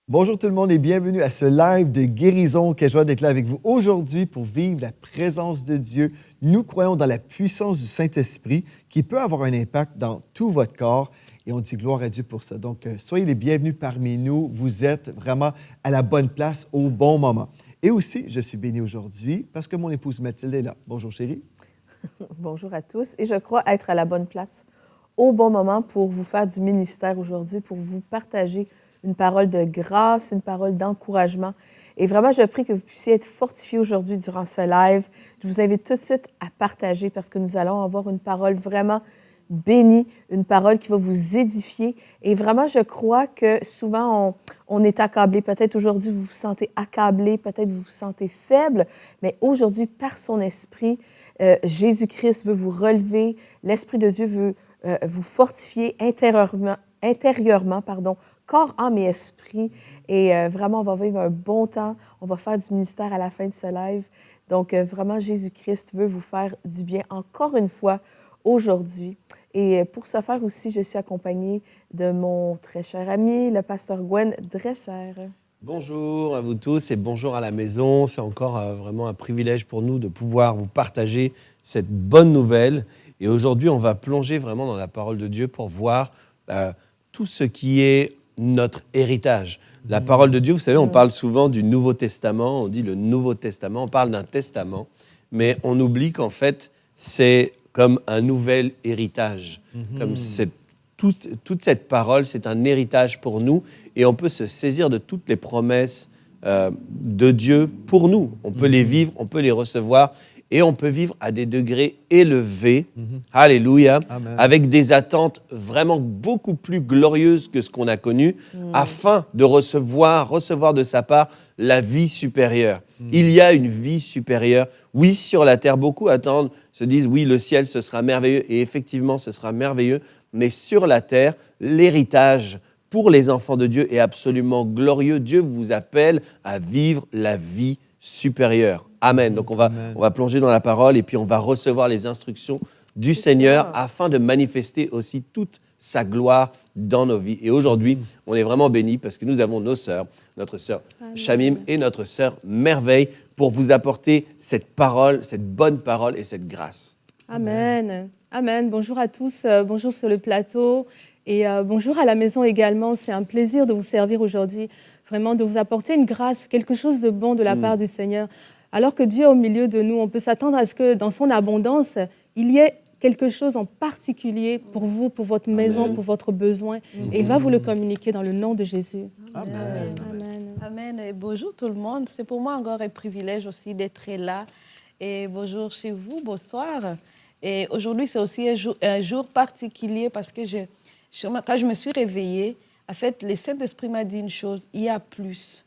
Bonjour tout le monde et bienvenue à ce live de guérison. Quelle joie d'être là avec vous aujourd'hui pour vivre la présence de Dieu. Nous croyons dans la puissance du Saint-Esprit qui peut avoir un impact dans tout votre corps et on dit gloire à Dieu pour ça. Donc, soyez les bienvenus parmi nous. Vous êtes vraiment à la bonne place au bon moment. Et aussi, je suis béni aujourd'hui parce que mon épouse Mathilde est là. Bonjour chérie. Bonjour à tous et je crois être à la bonne place au bon moment pour vous faire du ministère aujourd'hui, pour vous partager une parole de grâce, une parole d'encouragement. Et vraiment, je prie que vous puissiez être fortifiés aujourd'hui durant ce live. Je vous invite tout de suite à partager parce que nous allons avoir une parole vraiment bénie, une parole qui va vous édifier. Et vraiment, je crois que souvent, on est accablé. Peut-être aujourd'hui, vous vous sentez accablé, peut-être vous vous sentez faible, mais aujourd'hui, par son esprit, Jésus-Christ veut vous relever. L'Esprit de Dieu veut vous fortifier intérieurement, corps, âme et esprit. Et vraiment, on va vivre un bon temps. On va faire du ministère à la fin de ce live. Donc, vraiment, Jésus-Christ veut vous faire du bien encore une fois aujourd'hui. Et pour ce faire aussi, je suis accompagnée de mon très cher ami, le pasteur Gwen Dresser. Bonjour à vous tous et bonjour à la maison. C'est encore vraiment un privilège pour nous de pouvoir vous partager cette bonne nouvelle. Et aujourd'hui, on va plonger vraiment dans la parole de Dieu pour voir tout ce qui est notre héritage. La parole de Dieu, vous savez, on parle souvent du Nouveau Testament, on dit le Nouveau Testament, on parle d'un testament, mais on oublie qu'en fait, c'est comme un nouvel héritage. Comme toute cette parole, c'est un héritage pour nous et on peut se saisir de toutes les promesses de Dieu pour nous. On peut les vivre, on peut les recevoir et on peut vivre à des degrés élevés, alléluia, avec des attentes vraiment beaucoup plus glorieuses que ce qu'on a connu, afin de recevoir de sa part la vie supérieure. Il y a une vie supérieure. Oui, sur la terre, beaucoup attendent, se disent, oui, le ciel, ce sera merveilleux, et effectivement, ce sera merveilleux, mais sur la terre, l'héritage pour les enfants de Dieu est absolument glorieux. Dieu vous appelle à vivre la vie supérieure. Amen. Donc, on va plonger dans la parole et puis on va recevoir les instructions du Seigneur afin de manifester aussi toute sa gloire dans nos vies. Et aujourd'hui, on est vraiment bénis parce que nous avons nos sœurs, notre sœur Shamim et notre sœur Merveille pour vous apporter cette parole, cette bonne parole et cette grâce. Amen. Amen. Bonjour à tous. Bonjour sur le plateau et bonjour à la maison également. C'est un plaisir de vous servir aujourd'hui, vraiment de vous apporter une grâce, quelque chose de bon de la part du Seigneur. Alors que Dieu est au milieu de nous, on peut s'attendre à ce que dans son abondance, il y ait quelque chose en particulier pour vous, pour votre maison, pour votre besoin. Et il va vous le communiquer dans le nom de Jésus. Amen. Amen. Amen. Et bonjour tout le monde. C'est pour moi encore un privilège aussi d'être là. Et bonjour chez vous, bonsoir. Et aujourd'hui, c'est aussi un jour particulier parce que quand je me suis réveillée, en fait, le Saint-Esprit m'a dit une chose, il y a plus.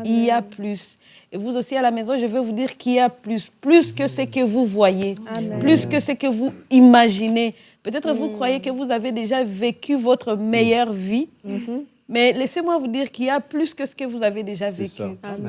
Il y a plus. Et vous aussi à la maison, je veux vous dire qu'il y a plus que ce que vous voyez, plus que ce que vous imaginez. Peut-être vous croyez que vous avez déjà vécu votre meilleure vie, mais laissez-moi vous dire qu'il y a plus que ce que vous avez déjà vécu.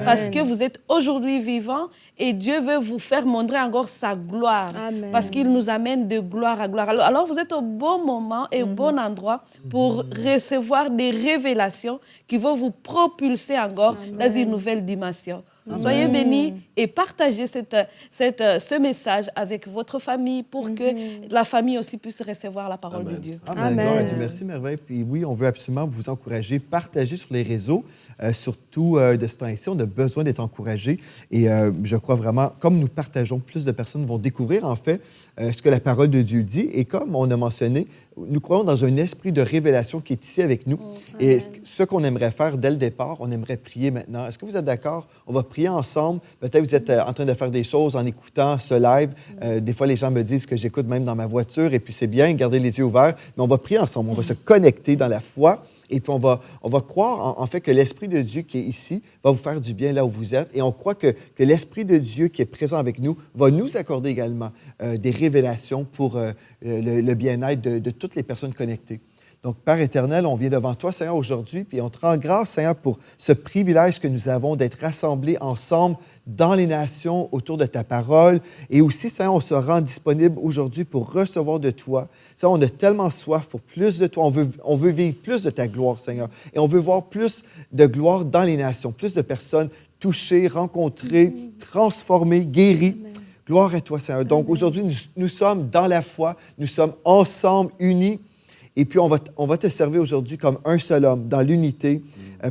Parce que vous êtes aujourd'hui vivant et Dieu veut vous faire montrer encore sa gloire. Amen. Parce qu'il nous amène de gloire à gloire. Alors vous êtes au bon moment et au bon endroit pour recevoir des révélations qui vont vous propulser encore dans une nouvelle dimension. Soyez bénis et partagez ce message avec votre famille pour que la famille aussi puisse recevoir la parole de Dieu. Amen. Gloire à Dieu. Merci Merveille. Puis oui, on veut absolument vous encourager, partager sur les réseaux, surtout de ce temps-ci. On a besoin d'être encouragés et je crois vraiment, comme nous partageons, plus de personnes vont découvrir en fait ce que la parole de Dieu dit. Et comme on a mentionné, nous croyons dans un esprit de révélation qui est ici avec nous. Et ce qu'on aimerait faire dès le départ, on aimerait prier maintenant. Est-ce que vous êtes d'accord? On va prier ensemble. Peut-être vous êtes en train de faire des choses en écoutant ce live. Des fois, les gens me disent que j'écoute même dans ma voiture et puis c'est bien, garder les yeux ouverts. Mais on va prier ensemble. On va se connecter dans la foi. Et puis, on va croire, en fait, que l'Esprit de Dieu qui est ici va vous faire du bien là où vous êtes. Et on croit que l'Esprit de Dieu qui est présent avec nous va nous accorder également des révélations pour le bien-être de toutes les personnes connectées. Donc, Père éternel, on vient devant toi, Seigneur, aujourd'hui, puis on te rend grâce, Seigneur, pour ce privilège que nous avons d'être rassemblés ensemble dans les nations autour de ta parole. Et aussi, Seigneur, on se rend disponible aujourd'hui pour recevoir de toi. Seigneur, on a tellement soif pour plus de toi. On veut vivre plus de ta gloire, Seigneur. Et on veut voir plus de gloire dans les nations, plus de personnes touchées, rencontrées, transformées, guéries. Amen. Gloire à toi, Seigneur. Donc, aujourd'hui, nous sommes dans la foi, nous sommes ensemble, unis. Et puis, on va te servir aujourd'hui comme un seul homme, dans l'unité,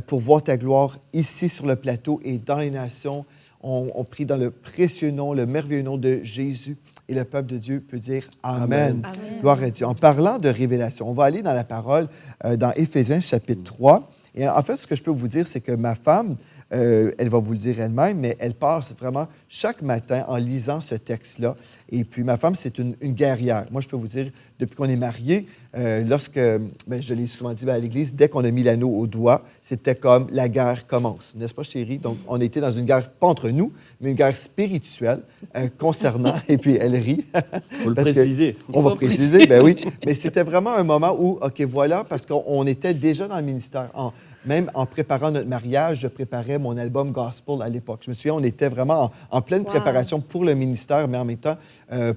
pour voir ta gloire ici sur le plateau et dans les nations. On prie dans le précieux nom, le merveilleux nom de Jésus. Et le peuple de Dieu peut dire Amen. Amen. Gloire à Dieu. En parlant de révélation, on va aller dans la parole, dans Éphésiens chapitre 3. Et en fait, ce que je peux vous dire, c'est que ma femme, elle va vous le dire elle-même, mais elle passe vraiment chaque matin en lisant ce texte-là. Et puis, ma femme, c'est une guerrière. Moi, je peux vous dire, depuis qu'on est mariés, je l'ai souvent dit à l'Église, dès qu'on a mis l'anneau au doigt, c'était comme la guerre commence. N'est-ce pas, chérie? Donc, on était dans une guerre, pas entre nous, mais une guerre spirituelle concernant, et puis elle rit. Il faut le préciser. On va préciser, ben oui. Mais c'était vraiment un moment où, OK, voilà, parce qu'on était déjà dans le ministère. Même en préparant notre mariage, je préparais mon album Gospel à l'époque. Je me souviens, on était vraiment en pleine préparation pour le ministère, mais en même temps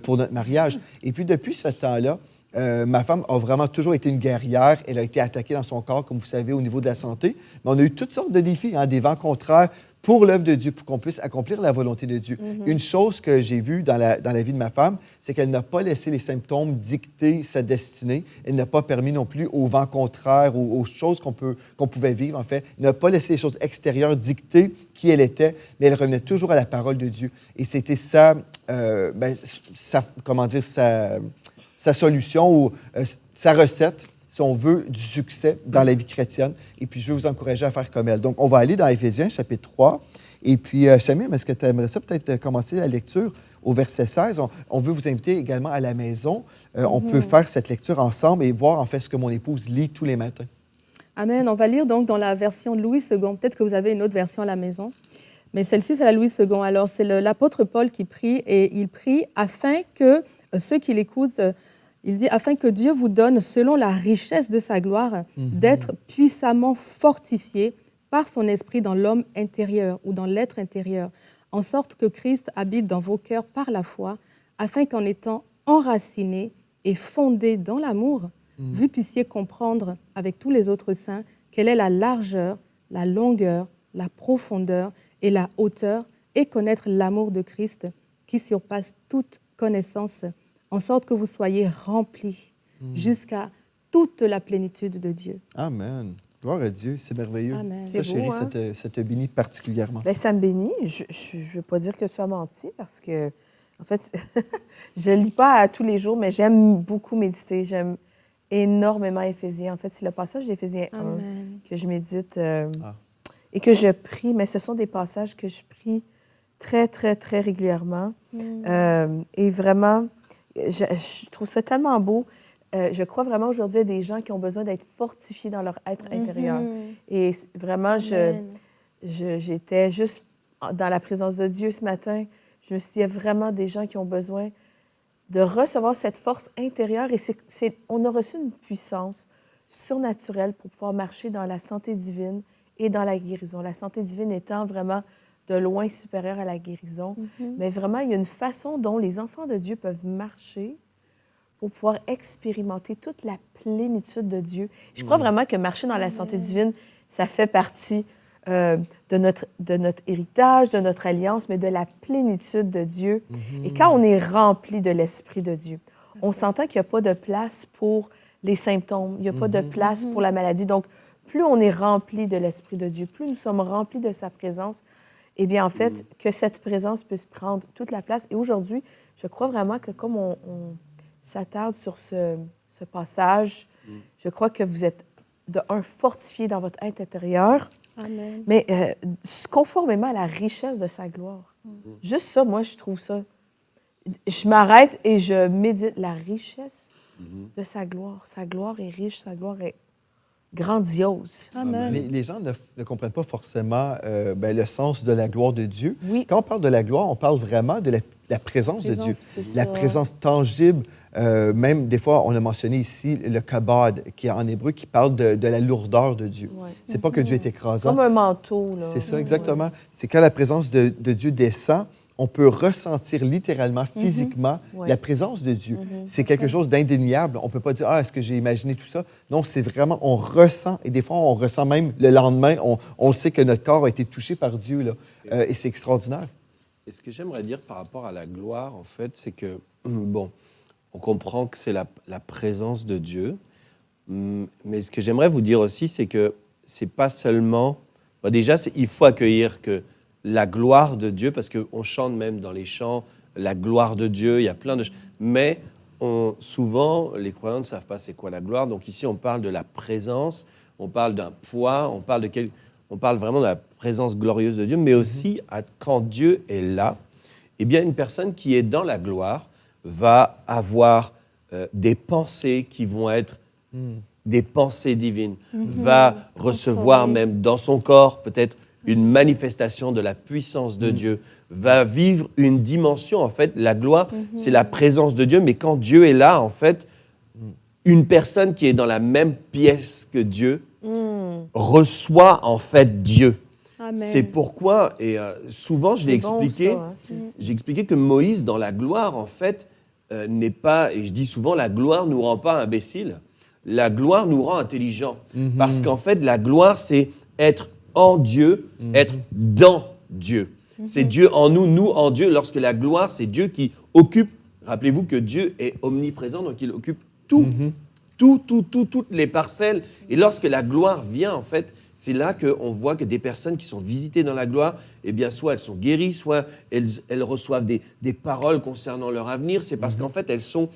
pour notre mariage. Et puis, depuis ce temps-là, ma femme a vraiment toujours été une guerrière. Elle a été attaquée dans son corps, comme vous savez, au niveau de la santé. Mais on a eu toutes sortes de défis, des vents contraires pour l'œuvre de Dieu, pour qu'on puisse accomplir la volonté de Dieu. Une chose que j'ai vue dans la vie de ma femme, c'est qu'elle n'a pas laissé les symptômes dicter sa destinée. Elle n'a pas permis non plus aux vents contraires, aux choses qu'on pouvait vivre, en fait. Elle n'a pas laissé les choses extérieures dicter qui elle était, mais elle revenait toujours à la parole de Dieu. Et c'était sa solution ou sa recette, si on veut, du succès dans la vie chrétienne. Et puis, je veux vous encourager à faire comme elle. Donc, on va aller dans Éphésiens, chapitre 3. Et puis, Chamim, est-ce que tu aimerais ça peut-être commencer la lecture au verset 16? On veut vous inviter également à la maison. On peut faire cette lecture ensemble et voir, en fait, ce que mon épouse lit tous les matins. Amen. On va lire donc dans la version Louis II. Peut-être que vous avez une autre version à la maison. Mais celle-ci, c'est la Louis II. Alors, c'est l'apôtre Paul qui prie, et il prie afin que ceux qui l'écoutent, il dit, afin que Dieu vous donne, selon la richesse de sa gloire, d'être puissamment fortifiés par son esprit dans l'homme intérieur ou dans l'être intérieur, en sorte que Christ habite dans vos cœurs par la foi, afin qu'en étant enracinés et fondés dans l'amour, vous puissiez comprendre avec tous les autres saints quelle est la largeur, la longueur, la profondeur et la hauteur, et connaître l'amour de Christ qui surpasse toute connaissance, en sorte que vous soyez remplis jusqu'à toute la plénitude de Dieu. Amen. Gloire à Dieu, c'est merveilleux. Amen. Ça, chérie, ça te bénit particulièrement. Bien, ça me bénit. Je ne veux pas dire que tu as menti parce que, en fait, je ne lis pas tous les jours, mais j'aime beaucoup méditer. J'aime énormément Éphésiens. En fait, c'est le passage d'Éphésiens 1 que je médite et que je prie, mais ce sont des passages que je prie très, très, très régulièrement. Et vraiment, je trouve ça tellement beau. Je crois vraiment aujourd'hui à des gens qui ont besoin d'être fortifiés dans leur être intérieur. Et vraiment, j'étais juste dans la présence de Dieu ce matin. Je me suis dit, il y a vraiment des gens qui ont besoin de recevoir cette force intérieure. Et on a reçu une puissance surnaturelle pour pouvoir marcher dans la santé divine et dans la guérison. La santé divine étant vraiment de loin supérieure à la guérison. Mais vraiment, il y a une façon dont les enfants de Dieu peuvent marcher pour pouvoir expérimenter toute la plénitude de Dieu. Je crois vraiment que marcher dans la santé divine, ça fait partie de notre héritage, de notre alliance, mais de la plénitude de Dieu. Et quand on est rempli de l'Esprit de Dieu, on s'entend qu'il n'y a pas de place pour les symptômes, il n'y a pas de place pour la maladie. Donc, plus on est rempli de l'Esprit de Dieu, plus nous sommes remplis de sa présence, eh bien, en fait, que cette présence puisse prendre toute la place. Et aujourd'hui, je crois vraiment que comme on s'attarde sur ce passage, je crois que vous êtes, fortifiés dans votre être intérieur, Amen. mais conformément à la richesse de sa gloire. Juste ça, moi, je trouve ça. Je m'arrête et je médite la richesse de sa gloire. Sa gloire est riche, sa gloire est grandiose. Amen. Les gens ne comprennent pas forcément le sens de la gloire de Dieu. Oui. Quand on parle de la gloire, on parle vraiment de la présence de Dieu. c'est La ça. présence tangible. Même des fois, on a mentionné ici le kabod, qui est en hébreu, qui parle de la lourdeur de Dieu. Ouais. C'est pas que Dieu est écrasant. Comme un manteau, là. C'est ça, exactement. C'est quand la présence de Dieu descend, on peut ressentir littéralement, physiquement, Ouais. la présence de Dieu. C'est quelque chose d'indéniable. On ne peut pas dire « Ah, est-ce que j'ai imaginé tout ça? » Non, c'est vraiment, on ressent, et des fois, on ressent même le lendemain, on sait que notre corps a été touché par Dieu, là. Et c'est extraordinaire. Et ce que j'aimerais dire par rapport à la gloire, en fait, c'est que, bon, on comprend que c'est la présence de Dieu, mais ce que j'aimerais vous dire aussi, c'est que c'est pas seulement... Bon, déjà, il faut accueillir que la gloire de Dieu, parce qu'on chante même dans les chants la gloire de Dieu, il y a plein de... Mais souvent, les croyants ne savent pas c'est quoi la gloire. Donc ici, on parle de la présence, on parle d'un poids, on parle vraiment de la présence glorieuse de Dieu, mais aussi quand Dieu est là, eh bien, une personne qui est dans la gloire va avoir des pensées qui vont être des pensées divines, va recevoir même dans son corps peut-être une manifestation de la puissance de Dieu, va vivre une dimension, en fait, la gloire, c'est la présence de Dieu, mais quand Dieu est là, en fait, une personne qui est dans la même pièce que Dieu reçoit, en fait, Dieu. Amen. C'est pourquoi, et souvent je l'ai expliqué, j'ai expliqué que Moïse, dans la gloire, en fait, n'est pas, et je dis souvent, la gloire ne nous rend pas imbéciles, la gloire nous rend intelligents. Parce qu'en fait, la gloire, c'est être en Dieu, être dans Dieu. C'est Dieu en nous, nous en Dieu. Lorsque la gloire, c'est Dieu qui occupe. Rappelez-vous que Dieu est omniprésent, donc il occupe toutes les parcelles. Et lorsque la gloire vient, en fait, c'est là qu'on voit que des personnes qui sont visitées dans la gloire, eh bien, soit elles sont guéries, soit elles reçoivent des paroles concernant leur avenir. C'est parce qu'en fait, elles sont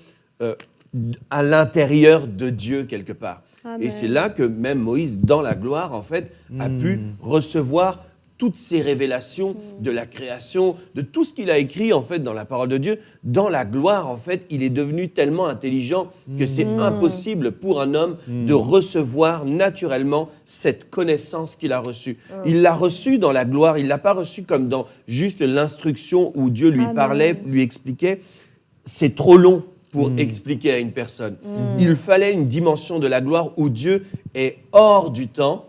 à l'intérieur de Dieu quelque part. Amen. Et c'est là que même Moïse, dans la gloire, en fait, a pu recevoir toutes ces révélations de la création, de tout ce qu'il a écrit, en fait, dans la parole de Dieu. Dans la gloire, en fait, il est devenu tellement intelligent que c'est impossible pour un homme de recevoir naturellement cette connaissance qu'il a reçue. Il l'a reçue dans la gloire, il ne l'a pas reçue comme dans juste l'instruction où Dieu lui parlait, lui expliquait. C'est trop long pour expliquer à une personne. Il fallait une dimension de la gloire où Dieu est hors du temps.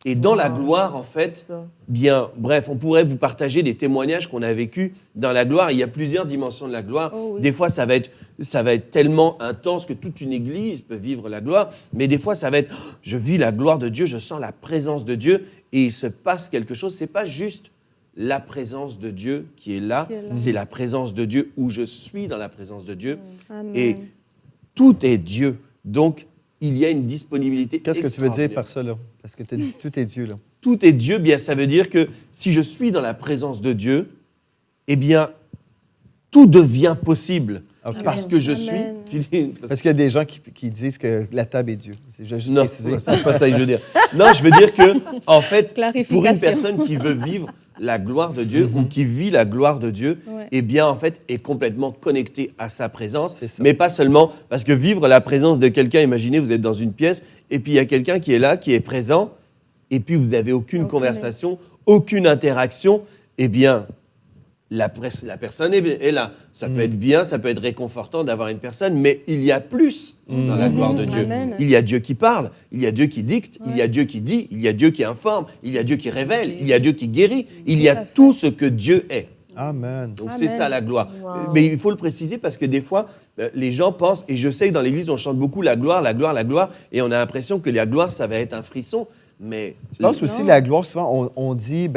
Et dans la gloire, en fait, bien, bref, on pourrait vous partager des témoignages qu'on a vécus dans la gloire. Il y a plusieurs dimensions de la gloire. Oh oui. Des fois, ça va être tellement intense que toute une église peut vivre la gloire. Mais des fois, ça va être, je vis la gloire de Dieu, je sens la présence de Dieu et il se passe quelque chose. C'est pas juste la présence de Dieu qui est là, c'est la présence de Dieu où je suis dans la présence de Dieu. Amen. Et tout est Dieu. Donc, il y a une disponibilité Qu'est-ce que tu veux dire extraordinaire. par ça, là? Parce que tu as dit tout est Dieu, là. Tout est Dieu, bien, ça veut dire que si je suis dans la présence de Dieu, eh bien, tout devient possible. Ok. Parce que je Amen. suis... Parce qu'il y a des gens qui disent que la table est Dieu. Je vais juste Non, préciser. c'est pas ça que je veux dire. Non, je veux dire que, en fait, Clarification. pour une personne qui veut vivre la gloire de Dieu ou qui vit la gloire de Dieu, Ouais. eh bien, en fait, est complètement connectée à sa présence. C'est ça. Mais pas seulement, parce que vivre la présence de quelqu'un, imaginez, vous êtes dans une pièce, et puis il y a quelqu'un qui est là, qui est présent, et puis vous n'avez aucune conversation, aucune interaction, eh bien, la personne est là. Ça peut être bien, ça peut être réconfortant d'avoir une personne, mais il y a plus dans la gloire de Dieu. Amen. Il y a Dieu qui parle, il y a Dieu qui dicte, il y a Dieu qui dit, il y a Dieu qui informe, il y a Dieu qui révèle, il y a Dieu qui guérit, il y a tout ce que Dieu est. Amen. Donc c'est Amen. ça la gloire. Wow. Mais il faut le préciser parce que des fois, les gens pensent, et je sais que dans l'Église, on chante beaucoup la gloire, la gloire, la gloire, et on a l'impression que la gloire, ça va être un frisson, mais... Je pense aussi la gloire, souvent, on dit,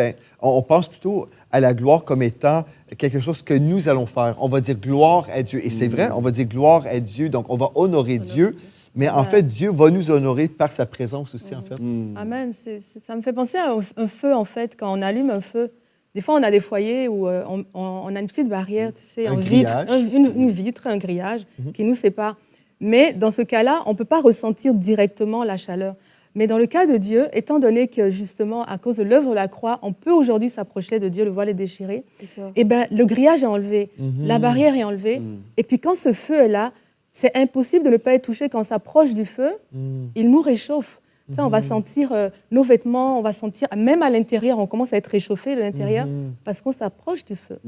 on pense plutôt à la gloire comme étant quelque chose que nous allons faire. On va dire gloire à Dieu. Et c'est vrai, on va dire gloire à Dieu. Donc, on va honorer Dieu. Mais en fait, Dieu va nous honorer par sa présence aussi, en fait. Amen. Ça me fait penser à un feu, en fait, quand on allume un feu. Des fois, on a des foyers où on a une petite barrière, tu sais, Un en vitre, grillage. une vitre, un grillage qui nous sépare. Mais dans ce cas-là, on ne peut pas ressentir directement la chaleur. Mais dans le cas de Dieu, étant donné que justement, à cause de l'œuvre de la croix, on peut aujourd'hui s'approcher de Dieu, le voile est déchiré, C'est ça. eh bien, le grillage est enlevé, la barrière est enlevée. Et puis quand ce feu est là, c'est impossible de ne pas être touché. Quand on s'approche du feu, il nous réchauffe. Tu sais, on va sentir nos vêtements, on va sentir, même à l'intérieur, on commence à être réchauffé de l'intérieur parce qu'on s'approche du feu.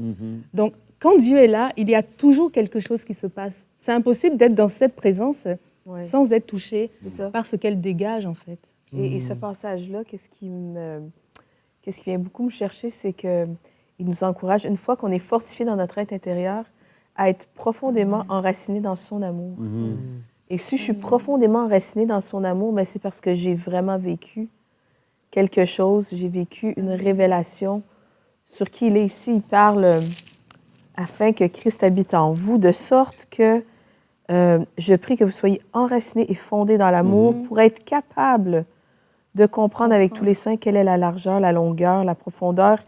Donc, quand Dieu est là, il y a toujours quelque chose qui se passe. C'est impossible d'être dans cette présence sans être touché par ce qu'elle dégage, en fait. Et ce passage-là, qu'est-ce qui vient beaucoup me chercher, c'est qu'il nous encourage, une fois qu'on est fortifié dans notre être intérieur, à être profondément enraciné dans son amour. Et si je suis profondément enracinée dans son amour, c'est parce que j'ai vraiment vécu quelque chose, j'ai vécu une révélation sur qui il est ici. Il parle afin que Christ habite en vous, de sorte que je prie que vous soyez enracinés et fondés dans l'amour pour être capables de comprendre avec tous les saints quelle est la largeur, la longueur, la profondeur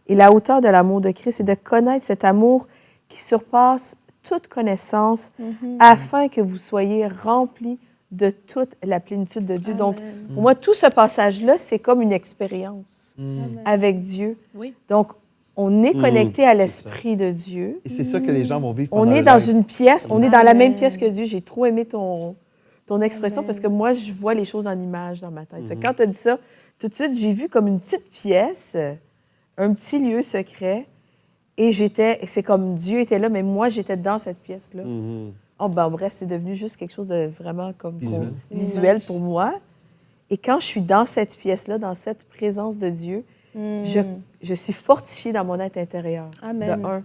et la hauteur de l'amour de Christ et de connaître cet amour qui surpasse toute connaissance afin que vous soyez remplis de toute la plénitude de Dieu. Donc, pour moi, tout ce passage-là, c'est comme une expérience avec Dieu. Oui. Donc, on est connecté à l'Esprit de Dieu. Et c'est ça que les gens vont vivre On pendant est le dans live. une pièce, on est dans la même pièce que Dieu. J'ai trop aimé ton expression parce que moi, je vois les choses en images dans ma tête. Quand tu as dit ça, tout de suite, j'ai vu comme une petite pièce, un petit lieu secret. Et c'est comme Dieu était là, mais moi, j'étais dans cette pièce-là. Bref, c'est devenu juste quelque chose de vraiment comme visuel pour moi. Et quand je suis dans cette pièce-là, dans cette présence de Dieu, je suis fortifiée dans mon être intérieur, Amen. de un.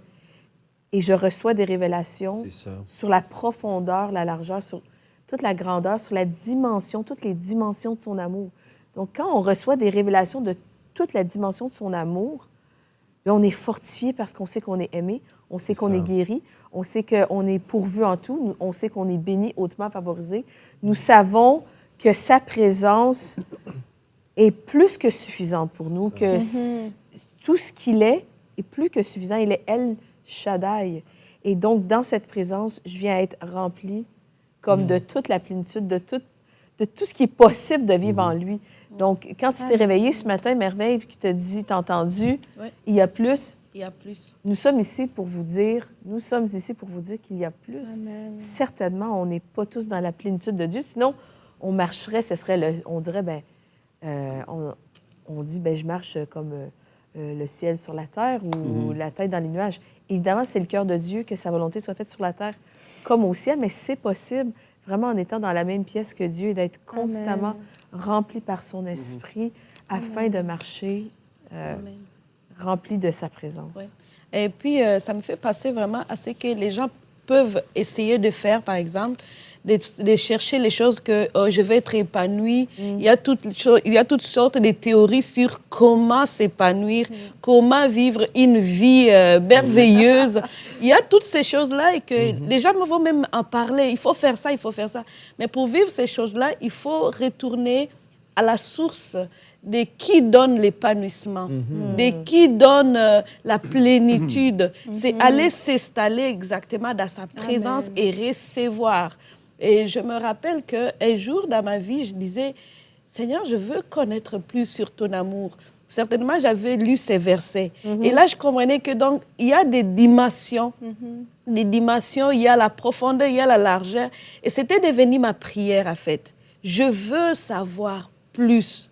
Et je reçois des révélations sur la profondeur, la largeur, sur toute la grandeur, sur la dimension, toutes les dimensions de son amour. Donc, quand on reçoit des révélations de toute la dimension de son amour, on est fortifié parce qu'on sait qu'on est aimé, on sait qu'on est guéri, on sait qu'on est pourvu en tout, on sait qu'on est béni, hautement favorisé. Nous savons que sa présence est plus que suffisante pour nous, que tout ce qu'il est plus que suffisant. Il est El Shaddai. Et donc, dans cette présence, je viens être remplie comme de toute la plénitude, de tout ce qui est possible de vivre en lui. Donc, quand tu t'es réveillée ce matin, Merveille, puis qu'il t'a dit, t'as entendu, il y a plus. Il y a plus. Nous sommes ici pour vous dire qu'il y a plus. Amen. Certainement, on n'est pas tous dans la plénitude de Dieu. Sinon, on marcherait, on dirait, on dit, je marche comme le ciel sur la terre ou la tête dans les nuages. Évidemment, c'est le cœur de Dieu que sa volonté soit faite sur la terre comme au ciel, mais c'est possible, vraiment en étant dans la même pièce que Dieu et d'être constamment rempli par son esprit afin de marcher rempli de sa présence. Oui. Et puis, ça me fait passer vraiment à ce que les gens peuvent essayer de faire, par exemple, de chercher les choses que je vais être épanouie. Il y a toutes sortes de théories sur comment s'épanouir, comment vivre une vie merveilleuse. Il y a toutes ces choses-là et que les gens vont même en parler. Il faut faire ça, il faut faire ça. Mais pour vivre ces choses-là, il faut retourner à la source de qui donne l'épanouissement, de qui donne la plénitude. C'est aller s'installer exactement dans sa présence et recevoir. Et je me rappelle qu'un jour dans ma vie, je disais, Seigneur, je veux connaître plus sur ton amour. Certainement, j'avais lu ces versets. Et là, je comprenais que donc, il y a des dimensions. Des dimensions, il y a la profondeur, il y a la largeur. Et c'était devenu ma prière, en fait. Je veux savoir plus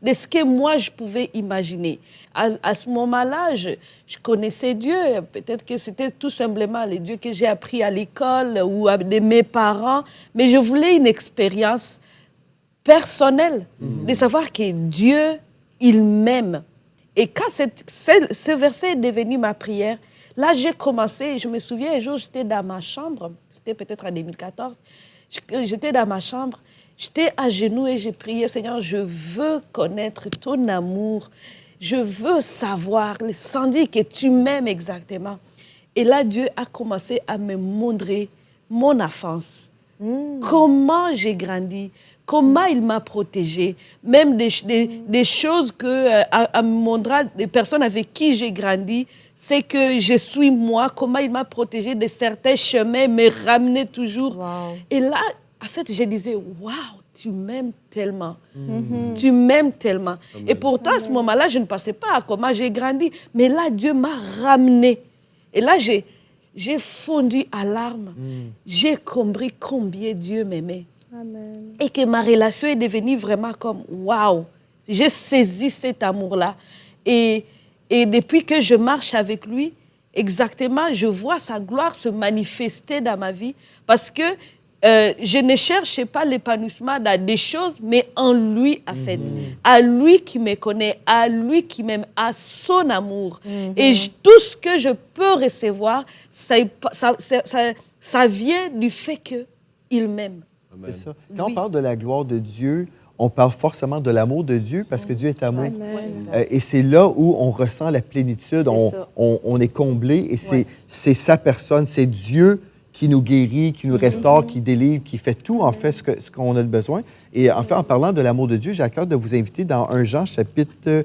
de ce que moi, je pouvais imaginer. À ce moment-là, je connaissais Dieu. Peut-être que c'était tout simplement le Dieu que j'ai appris à l'école ou de mes parents. Mais je voulais une expérience personnelle de savoir que Dieu, il m'aime. Et quand ce verset est devenu ma prière, là, j'ai commencé. Je me souviens, un jour, j'étais dans ma chambre. C'était peut-être en 2014. J'étais dans ma chambre. J'étais à genoux et j'ai prié, Seigneur, je veux connaître ton amour. Je veux savoir, sentir que tu m'aimes exactement. Et là, Dieu a commencé à me montrer mon enfance. Comment j'ai grandi, comment il m'a protégée. Même des choses à me montrer, des personnes avec qui j'ai grandi, c'est que je suis moi, comment il m'a protégée de certains chemins, me ramener toujours. Wow. Et là, en fait, je disais, waouh, tu m'aimes tellement. Tu m'aimes tellement. Amen. Et pourtant, à ce moment-là, je ne pensais pas à comment j'ai grandi. Mais là, Dieu m'a ramené. Et là, j'ai fondu à larmes. J'ai compris combien Dieu m'aimait. Amen. Et que ma relation est devenue vraiment comme waouh, j'ai saisi cet amour-là. Et depuis que je marche avec lui, exactement, je vois sa gloire se manifester dans ma vie parce que je ne cherchais pas l'épanouissement dans des choses, mais en lui, en fait. À lui qui me connaît, à lui qui m'aime, à son amour. Et tout ce que je peux recevoir, ça vient du fait qu'il m'aime. C'est ça. Quand on parle de la gloire de Dieu, on parle forcément de l'amour de Dieu parce que Dieu est amour. Amen. Et c'est là où on ressent la plénitude, ça. on est comblé et c'est sa personne, c'est Dieu qui nous guérit, qui nous restaure, qui délivre, qui fait tout, en fait, ce qu'on a besoin. Et en fait, en parlant de l'amour de Dieu, j'ai à cœur de vous inviter dans 1 Jean, chapitre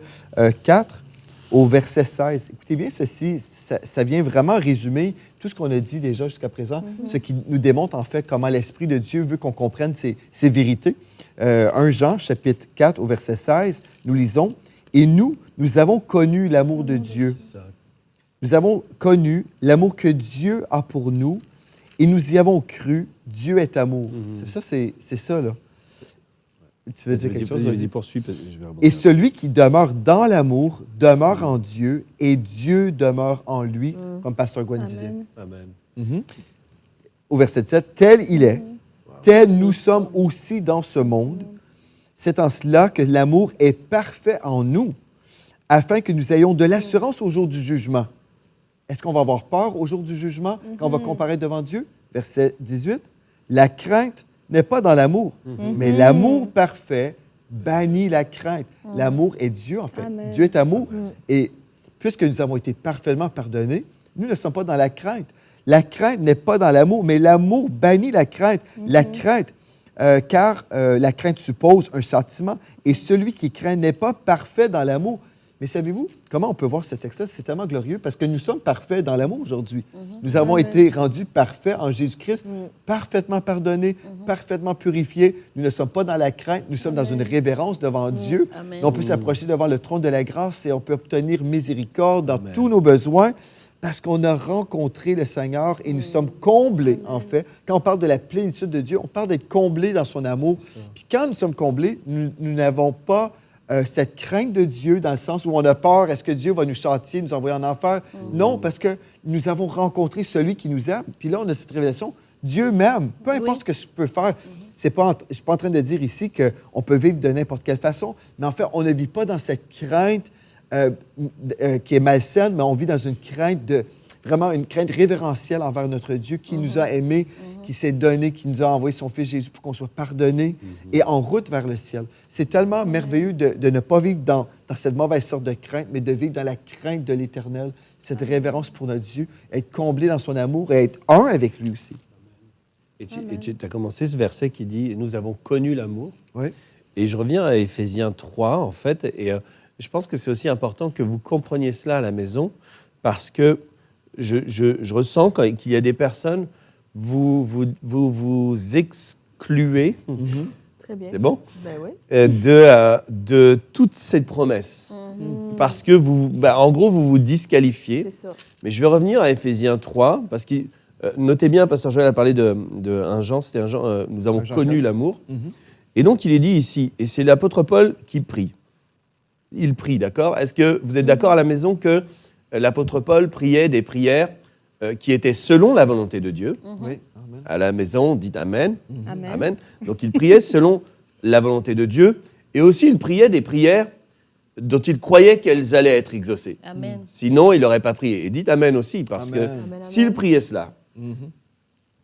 4, au verset 16. Écoutez bien ceci, ça vient vraiment résumer tout ce qu'on a dit déjà jusqu'à présent, ce qui nous démontre en fait comment l'Esprit de Dieu veut qu'on comprenne ces vérités. 1 Jean, chapitre 4, au verset 16, nous lisons « Et nous avons connu l'amour de Dieu. Nous avons connu l'amour que Dieu a pour nous et nous y avons cru. Dieu est amour. C'est ça, là. Tu veux dire quelque chose? Vas-y, poursuis. Je vais rebondir. Et celui qui demeure dans l'amour demeure en Dieu et Dieu demeure en lui, comme Pasteur Gwen disait. Amen. Au verset 17, tel il est, tel nous sommes aussi dans ce monde. C'est en cela que l'amour est parfait en nous, afin que nous ayons de l'assurance au jour du jugement. Est-ce qu'on va avoir peur au jour du jugement quand on va comparaître devant Dieu? Verset 18, la crainte n'est pas dans l'amour, mais l'amour parfait bannit la crainte. L'amour est Dieu, en fait. Amen. Dieu est amour. Et puisque nous avons été parfaitement pardonnés, nous ne sommes pas dans la crainte. La crainte n'est pas dans l'amour, mais l'amour bannit la crainte. La crainte, car la crainte suppose un châtiment, et celui qui craint n'est pas parfait dans l'amour. Mais savez-vous comment on peut voir ce texte-là? C'est tellement glorieux parce que nous sommes parfaits dans l'amour aujourd'hui. Nous avons été rendus parfaits en Jésus-Christ, parfaitement pardonnés, parfaitement purifiés. Nous ne sommes pas dans la crainte, nous sommes dans une révérence devant Dieu. Amen. On peut s'approcher devant le trône de la grâce et on peut obtenir miséricorde dans tous nos besoins parce qu'on a rencontré le Seigneur et nous sommes comblés, en fait. Quand on parle de la plénitude de Dieu, on parle d'être comblés dans son amour. Puis quand nous sommes comblés, nous n'avons pas cette crainte de Dieu dans le sens où on a peur, est-ce que Dieu va nous châtier, nous envoyer en enfer? Non, parce que nous avons rencontré celui qui nous aime. Puis là, on a cette révélation, Dieu m'aime, peu importe ce que je peux faire. Je ne suis pas en train de dire ici qu'on peut vivre de n'importe quelle façon, mais en fait, on ne vit pas dans cette crainte qui est malsaine, mais on vit dans une crainte vraiment une crainte révérentielle envers notre Dieu qui nous a aimés, qui s'est donné, qui nous a envoyé son Fils Jésus pour qu'on soit pardonné et en route vers le ciel. C'est tellement merveilleux de ne pas vivre dans cette mauvaise sorte de crainte, mais de vivre dans la crainte de l'Éternel, cette révérence pour notre Dieu, être comblé dans son amour et être un avec lui aussi. Et tu as commencé ce verset qui dit « Nous avons connu l'amour Oui. ». Et je reviens à Éphésiens 3, en fait, et je pense que c'est aussi important que vous compreniez cela à la maison, parce que je ressens qu'il y a des personnes, vous excluez, Très bien. c'est bon, Ben oui. de toute cette promesse. Parce que en gros, vous vous disqualifiez. C'est ça. Mais je vais revenir à Éphésiens 3, parce que, notez bien, Pasteur Joël a parlé de 1 Jean, c'était 1 Jean, nous avons 1 Jean connu 4. l'amour. Et donc, il est dit ici, et c'est l'apôtre Paul qui prie. Il prie, d'accord? Est-ce que vous êtes d'accord à la maison que l'apôtre Paul priait des prières qui étaient selon la volonté de Dieu? Oui. Amen. À la maison, dites Amen. Amen. Amen. Donc, il priait selon la volonté de Dieu. Et aussi, il priait des prières dont il croyait qu'elles allaient être exaucées. Amen. Sinon, il n'aurait pas prié. Et dites Amen aussi, parce Amen. que Amen. s'il priait cela,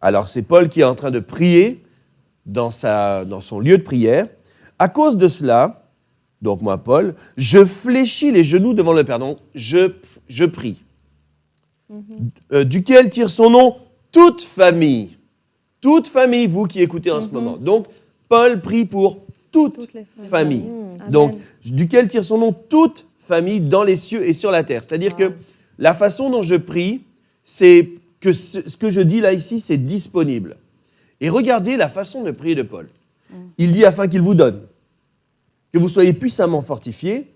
alors c'est Paul qui est en train de prier dans son lieu de prière. À cause de cela, donc moi, Paul, je fléchis les genoux devant le Père. Donc, je prie. Duquel tire son nom toute famille. Toute famille, vous qui écoutez en ce moment. Donc, Paul prie pour toute Toutes les famille. Amen. Donc, duquel tire son nom toute famille dans les cieux et sur la terre. C'est-à-dire que la façon dont je prie, c'est que ce que je dis là, ici, c'est disponible. Et regardez la façon de prier de Paul. Il dit afin qu'il vous donne, que vous soyez puissamment fortifiés,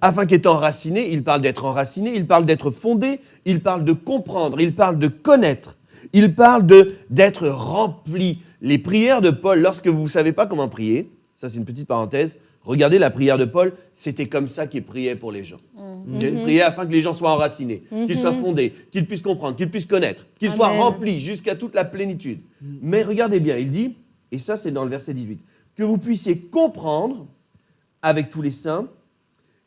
afin qu'étant enraciné, il parle d'être enraciné, il parle d'être fondé, il parle de comprendre, il parle de connaître, il parle d'être rempli, Les prières de Paul, lorsque vous ne savez pas comment prier, ça c'est une petite parenthèse, regardez la prière de Paul, c'était comme ça qu'il priait pour les gens. Il priait afin que les gens soient enracinés, qu'ils soient fondés, qu'ils puissent comprendre, qu'ils puissent connaître, qu'ils soient remplis jusqu'à toute la plénitude. Mais regardez bien, il dit, et ça c'est dans le verset 18, que vous puissiez comprendre avec tous les saints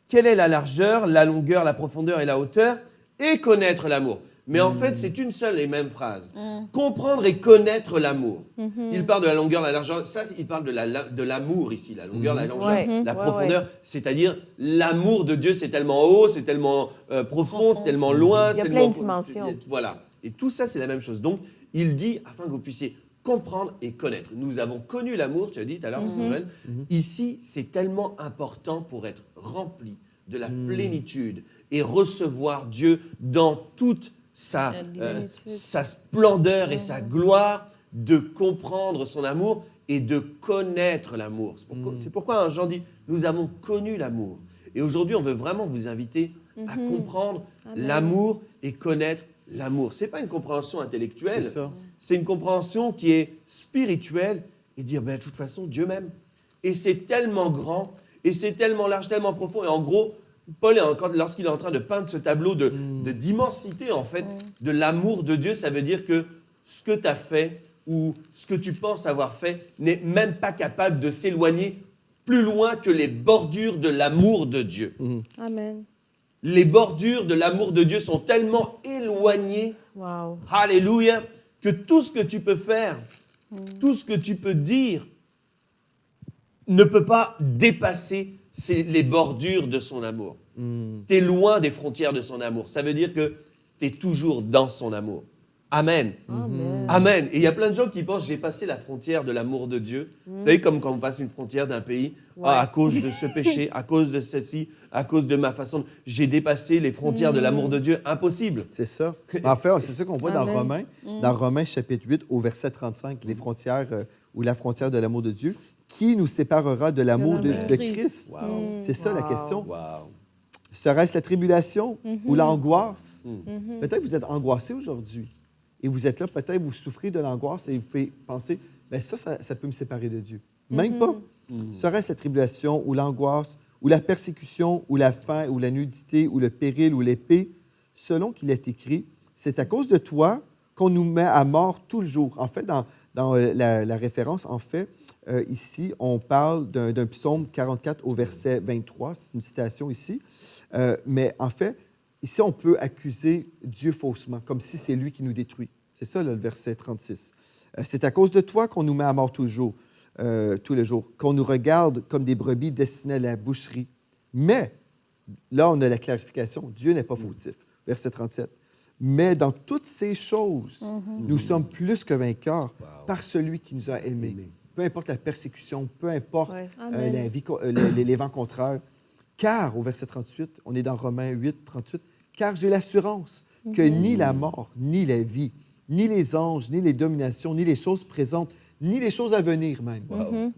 quelle est la largeur, la longueur, la profondeur et la hauteur, et connaître l'amour. Mais en fait, c'est une seule et même phrase. Comprendre et connaître l'amour. Il parle de la longueur, la largeur. Ça, il parle de l'amour ici, la longueur, la longueur, la profondeur. C'est-à-dire, l'amour de Dieu, c'est tellement haut, c'est tellement profond, c'est tellement loin. Il y a plein de dimensions. Voilà. Et tout ça, c'est la même chose. Donc, il dit, afin que vous puissiez comprendre et connaître. Nous avons connu l'amour, tu as dit tout à l'heure, Joël. Ici, c'est tellement important pour être rempli de la plénitude et recevoir Dieu dans toute sa splendeur et sa gloire, de comprendre son amour et de connaître l'amour. C'est pourquoi Jean dit, nous avons connu l'amour. Et aujourd'hui, on veut vraiment vous inviter à comprendre l'amour et connaître l'amour. Ce n'est pas une compréhension intellectuelle, c'est une compréhension qui est spirituelle et dire, de toute façon, Dieu m'aime. Et c'est tellement grand, et c'est tellement large, tellement profond. Et en gros, Paul, lorsqu'il est en train de peindre ce tableau d'immensité, en fait, de l'amour de Dieu, ça veut dire que ce que tu as fait ou ce que tu penses avoir fait n'est même pas capable de s'éloigner plus loin que les bordures de l'amour de Dieu. Amen. Les bordures de l'amour de Dieu sont tellement éloignées, alléluia, que tout ce que tu peux faire, tout ce que tu peux dire, ne peut pas dépasser les bordures de son amour. Tu es loin des frontières de son amour. Ça veut dire que tu es toujours dans son amour. Amen. Amen. Et il y a plein de gens qui pensent, j'ai passé la frontière de l'amour de Dieu. Vous savez, comme quand on passe une frontière d'un pays, à cause de ce péché, à cause de ceci, à cause de ma façon, j'ai dépassé les frontières de l'amour de Dieu. Impossible. C'est ça. En fait, c'est ça qu'on voit dans Romains, dans Romains chapitre 8, au verset 35, les frontières ou la frontière de l'amour de Dieu. Qui nous séparera de l'amour de Christ? C'est ça la question. Serait-ce la tribulation ou l'angoisse? Peut-être que vous êtes angoissé aujourd'hui. Et vous êtes là, peut-être vous souffrez de l'angoisse et vous faites penser, bien ça peut me séparer de Dieu. Même pas. Serait-ce la tribulation ou l'angoisse ou la persécution ou la faim ou la nudité ou le péril ou l'épée? Selon qu'il est écrit, c'est à cause de toi qu'on nous met à mort tout le jour. En fait, dans la référence, en fait, ici, on parle d'un psaume 44 au verset 23. C'est une citation ici. Mais en fait, ici, on peut accuser Dieu faussement, comme si c'est lui qui nous détruit. C'est ça, là, le verset 36. C'est à cause de toi qu'on nous met à mort tous les jours, qu'on nous regarde comme des brebis destinées à la boucherie. Mais, là, on a la clarification. Dieu n'est pas fautif. Verset 37. Mais dans toutes ces choses, nous sommes plus que vainqueurs par celui qui nous a aimés. Peu importe la persécution, peu importe la vie, les vents contraires. Car, au verset 38, on est dans Romains 8, 38, car j'ai l'assurance que ni la mort, ni la vie, ni les anges, ni les dominations, ni les choses présentes, ni les choses à venir même,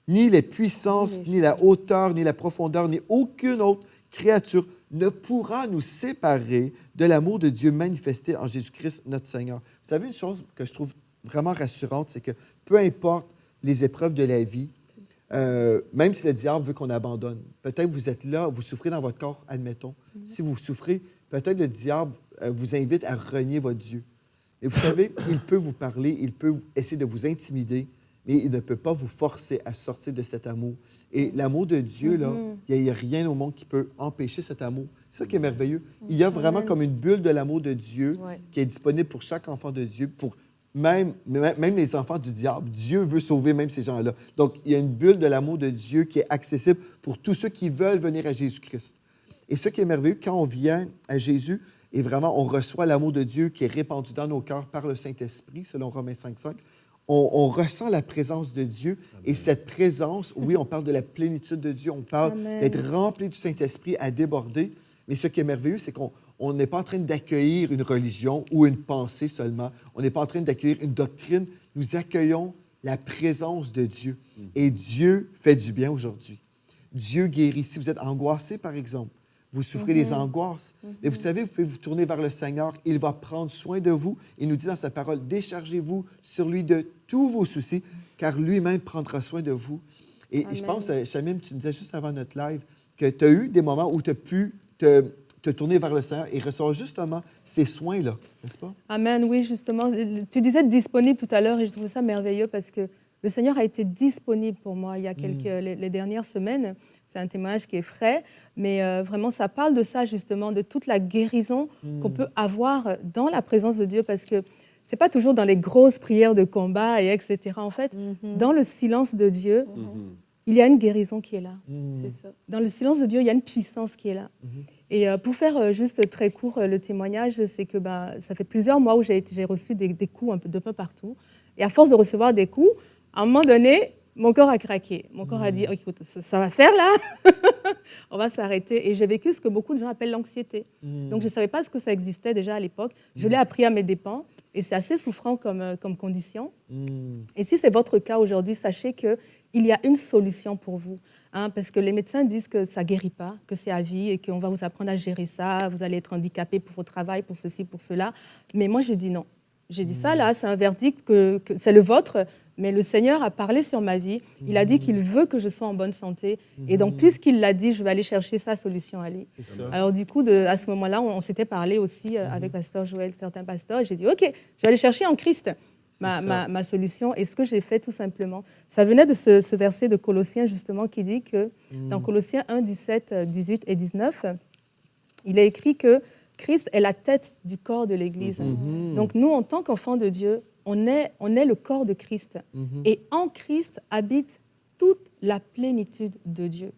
ni les puissances, ni la hauteur, ni la profondeur, ni aucune autre créature ne pourra nous séparer de l'amour de Dieu manifesté en Jésus-Christ, notre Seigneur. Vous savez, une chose que je trouve vraiment rassurante, c'est que peu importe les épreuves de la vie, même si le diable veut qu'on abandonne, peut-être vous êtes là, vous souffrez dans votre corps, admettons. Si vous souffrez, peut-être le diable vous invite à renier votre Dieu. Et vous savez, il peut vous parler, il peut essayer de vous intimider, mais il ne peut pas vous forcer à sortir de cet amour. Et l'amour de Dieu, là, il n'y a rien au monde qui peut empêcher cet amour. C'est ça qui est merveilleux. Il y a vraiment comme une bulle de l'amour de Dieu qui est disponible pour chaque enfant de Dieu, pour même les enfants du diable. Dieu veut sauver même ces gens-là. Donc, il y a une bulle de l'amour de Dieu qui est accessible pour tous ceux qui veulent venir à Jésus-Christ. Et ce qui est merveilleux, quand on vient à Jésus, et vraiment, on reçoit l'amour de Dieu qui est répandu dans nos cœurs par le Saint-Esprit, selon Romains 5,5, on ressent la présence de Dieu. Amen. Et cette présence, oui, on parle de la plénitude de Dieu, on parle d'être rempli du Saint-Esprit à déborder. Mais ce qui est merveilleux, c'est qu'on n'est pas en train d'accueillir une religion ou une pensée seulement. On n'est pas en train d'accueillir une doctrine. Nous accueillons la présence de Dieu. Et Dieu fait du bien aujourd'hui. Dieu guérit. Si vous êtes angoissé, par exemple, vous souffrez des angoisses. Mais vous savez, vous pouvez vous tourner vers le Seigneur. Il va prendre soin de vous. Il nous dit dans sa parole, déchargez-vous sur lui de tous vos soucis, car lui-même prendra soin de vous. Et je pense, Shamim, tu nous disais juste avant notre live que tu as eu des moments où tu as pu te tourner vers le Seigneur et recevoir justement ces soins-là, n'est-ce pas? Amen, oui, justement. Tu disais disponible tout à l'heure et je trouvais ça merveilleux parce que le Seigneur a été disponible pour moi il y a les dernières semaines. C'est un témoignage qui est frais, mais vraiment, ça parle de ça, justement, de toute la guérison qu'on peut avoir dans la présence de Dieu, parce que ce n'est pas toujours dans les grosses prières de combat, et etc. En fait, dans le silence de Dieu, il y a une guérison qui est là. C'est ça. Dans le silence de Dieu, il y a une puissance qui est là. Et pour faire juste très court le témoignage, c'est que ça fait plusieurs mois où j'ai reçu des coups de peu partout. Et à force de recevoir des coups, à un moment donné, mon corps a craqué. Mon corps a dit, oh, écoute, ça va faire là, on va s'arrêter. Et j'ai vécu ce que beaucoup de gens appellent l'anxiété. Donc je ne savais pas ce que ça existait déjà à l'époque. Je l'ai appris à mes dépens et c'est assez souffrant comme condition. Et si c'est votre cas aujourd'hui, sachez qu'il y a une solution pour vous. Parce que les médecins disent que ça ne guérit pas, que c'est à vie et qu'on va vous apprendre à gérer ça, vous allez être handicapé pour votre travail, pour ceci, pour cela. Mais moi, j'ai dit non. J'ai dit ça, là, c'est un verdict, que c'est le vôtre, mais le Seigneur a parlé sur ma vie. Il a dit qu'il veut que je sois en bonne santé. Et donc, puisqu'il l'a dit, je vais aller chercher sa solution à lui. Alors, du coup, à ce moment-là, on s'était parlé aussi avec Pasteur Joël, certains pasteurs, et j'ai dit, OK, je vais aller chercher en Christ ma solution. Et ce que j'ai fait, tout simplement, ça venait de ce verset de Colossiens, justement, qui dit que, dans Colossiens 1, 17, 18 et 19, il est écrit que Christ est la tête du corps de l'Église. Donc, nous, en tant qu'enfants de Dieu, on est le corps de Christ. Et en Christ habite toute la plénitude de Dieu.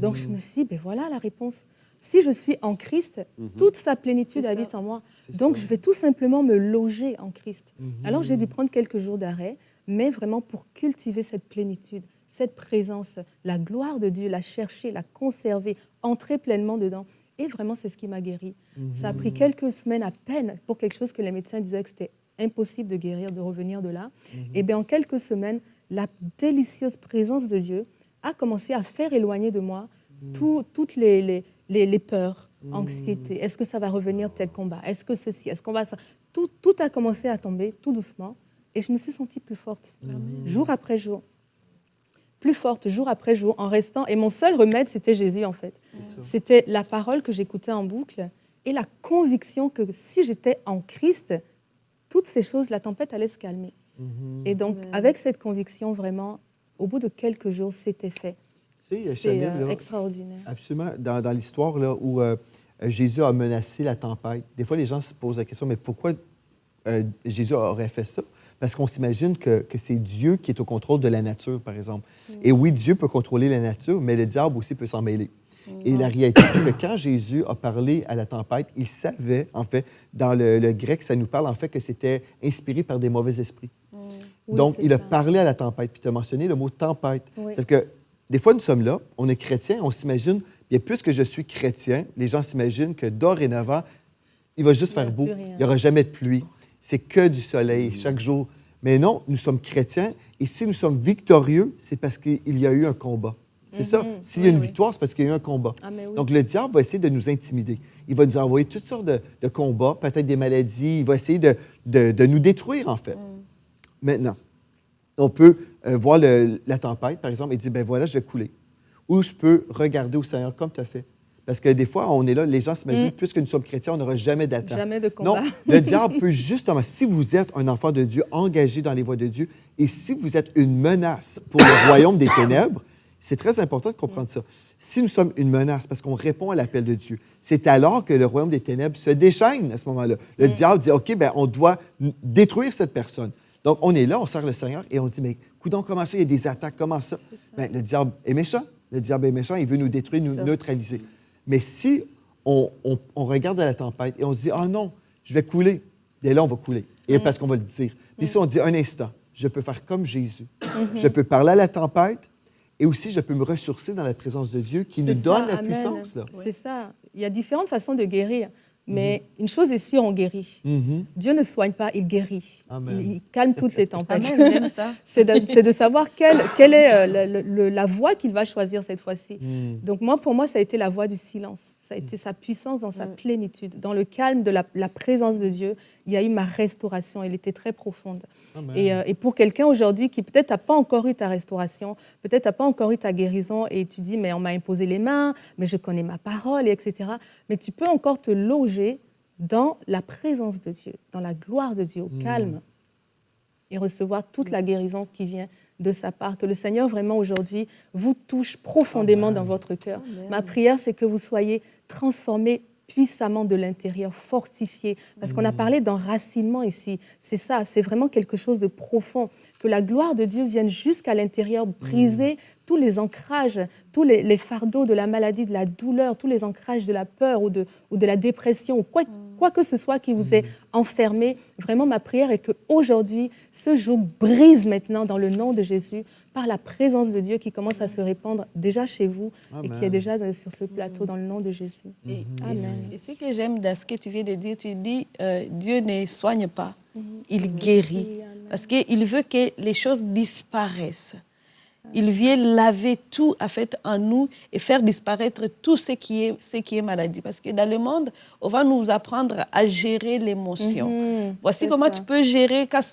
Donc, je me suis dit, ben voilà la réponse. Si je suis en Christ, toute sa plénitude habite en moi. Donc, je vais tout simplement me loger en Christ. Alors, j'ai dû prendre quelques jours d'arrêt, mais vraiment pour cultiver cette plénitude, cette présence, la gloire de Dieu, la chercher, la conserver, entrer pleinement dedans. Et vraiment, c'est ce qui m'a guéri. Ça a pris quelques semaines à peine pour quelque chose que les médecins disaient que c'était impossible de guérir, de revenir de là. Et bien, en quelques semaines, la délicieuse présence de Dieu a commencé à faire éloigner de moi toutes les peurs, anxiété. Est-ce que ça va revenir tel combat? Est-ce que ceci? Est-ce qu'on va ça? Tout a commencé à tomber, tout doucement. Et je me suis sentie plus forte, jour après jour. Plus forte, jour après jour, en restant. Et mon seul remède, c'était Jésus, en fait. C'était la parole que j'écoutais en boucle et la conviction que si j'étais en Christ, toutes ces choses, la tempête allait se calmer. Et donc, avec cette conviction, vraiment, au bout de quelques jours, c'était fait. C'est extraordinaire. Absolument. Dans l'histoire là, où Jésus a menacé la tempête, des fois, les gens se posent la question, mais pourquoi Jésus aurait fait ça? Parce qu'on s'imagine que c'est Dieu qui est au contrôle de la nature, par exemple. Et oui, Dieu peut contrôler la nature, mais le diable aussi peut s'en mêler. Et la réalité, c'est que quand Jésus a parlé à la tempête, il savait, en fait, dans le grec, ça nous parle, en fait, que c'était inspiré par des mauvais esprits. Oui, donc, il a ça. parlé à la tempête, puis tu as mentionné le mot tempête. Oui. C'est-à-dire que des fois, nous sommes là, on est chrétiens, on s'imagine, bien puisque je suis chrétien, les gens s'imaginent que dorénavant, il va juste faire beau, il n'y aura jamais de pluie. C'est que du soleil chaque jour. Mais non, nous sommes chrétiens et si nous sommes victorieux, c'est parce qu'il y a eu un combat. C'est ça. S'il y a une victoire, c'est parce qu'il y a eu un combat. Donc, le diable va essayer de nous intimider. Il va nous envoyer toutes sortes de combats, peut-être des maladies. Il va essayer de nous détruire, en fait. Maintenant, on peut voir la tempête, par exemple, et dire, ben voilà, je vais couler. Ou je peux regarder au Seigneur comme tu as fait. Parce que des fois, on est là, les gens s'imaginent, puisque nous sommes chrétiens, on n'aura jamais d'attaque. Jamais de combat. Non, le diable peut justement, si vous êtes un enfant de Dieu, engagé dans les voies de Dieu, et si vous êtes une menace pour le royaume des ténèbres, c'est très important de comprendre ça. Si nous sommes une menace, parce qu'on répond à l'appel de Dieu, c'est alors que le royaume des ténèbres se déchaîne à ce moment-là. Le diable dit, OK, ben, on doit détruire cette personne. Donc, on est là, on sert le Seigneur, et on dit, mais coudonc, comment ça, il y a des attaques, comment ça? Ben, le diable est méchant. Le diable est méchant, il veut nous détruire, nous neutraliser. Mais si on regarde à la tempête et on se dit « Ah non, je vais couler », bien là, on va couler. Et parce qu'on va le dire. Puis si on dit « Un instant, je peux faire comme Jésus. Je peux parler à la tempête et aussi je peux me ressourcer dans la présence de Dieu qui nous donne la puissance. Là. C'est ça. Il y a différentes façons de guérir. Mais une chose est sûre, on guérit. Dieu ne soigne pas, il guérit. Amen. Il calme toutes les tempêtes. Amen, j'aime ça. C'est de savoir quelle est la voie qu'il va choisir cette fois-ci. Donc pour moi, ça a été la voie du silence. Ça a été sa puissance dans sa plénitude. Dans le calme de la présence de Dieu, il y a eu ma restauration. Elle était très profonde. Et pour quelqu'un aujourd'hui qui peut-être n'a pas encore eu ta restauration, peut-être n'a pas encore eu ta guérison, et tu dis, mais on m'a imposé les mains, mais je connais ma parole, etc. Mais tu peux encore te loger dans la présence de Dieu, dans la gloire de Dieu, au calme, et recevoir toute la guérison qui vient de sa part. Que le Seigneur vraiment aujourd'hui vous touche profondément dans votre cœur. Ma prière, c'est que vous soyez transformés puissamment de l'intérieur, fortifiés. Parce qu'on a parlé d'enracinement ici. C'est ça, c'est vraiment quelque chose de profond. Que la gloire de Dieu vienne jusqu'à l'intérieur, briser tous les ancrages, tous les fardeaux de la maladie, de la douleur, tous les ancrages de la peur ou de la dépression, ou quoi que ce soit qui vous ait enfermé. Vraiment, ma prière est qu'aujourd'hui, ce joug brise maintenant dans le nom de Jésus, par la présence de Dieu qui commence à se répandre déjà chez vous et qui est déjà sur ce plateau dans le nom de Jésus. Amen. Et ce que j'aime dans ce que tu viens de dire, tu dis Dieu ne soigne pas, il guérit. Parce qu'il veut que les choses disparaissent. Il vient laver tout en fait en nous et faire disparaître tout ce qui est maladie. Parce que dans le monde, on va nous apprendre à gérer l'émotion. Voici comment tu peux gérer quand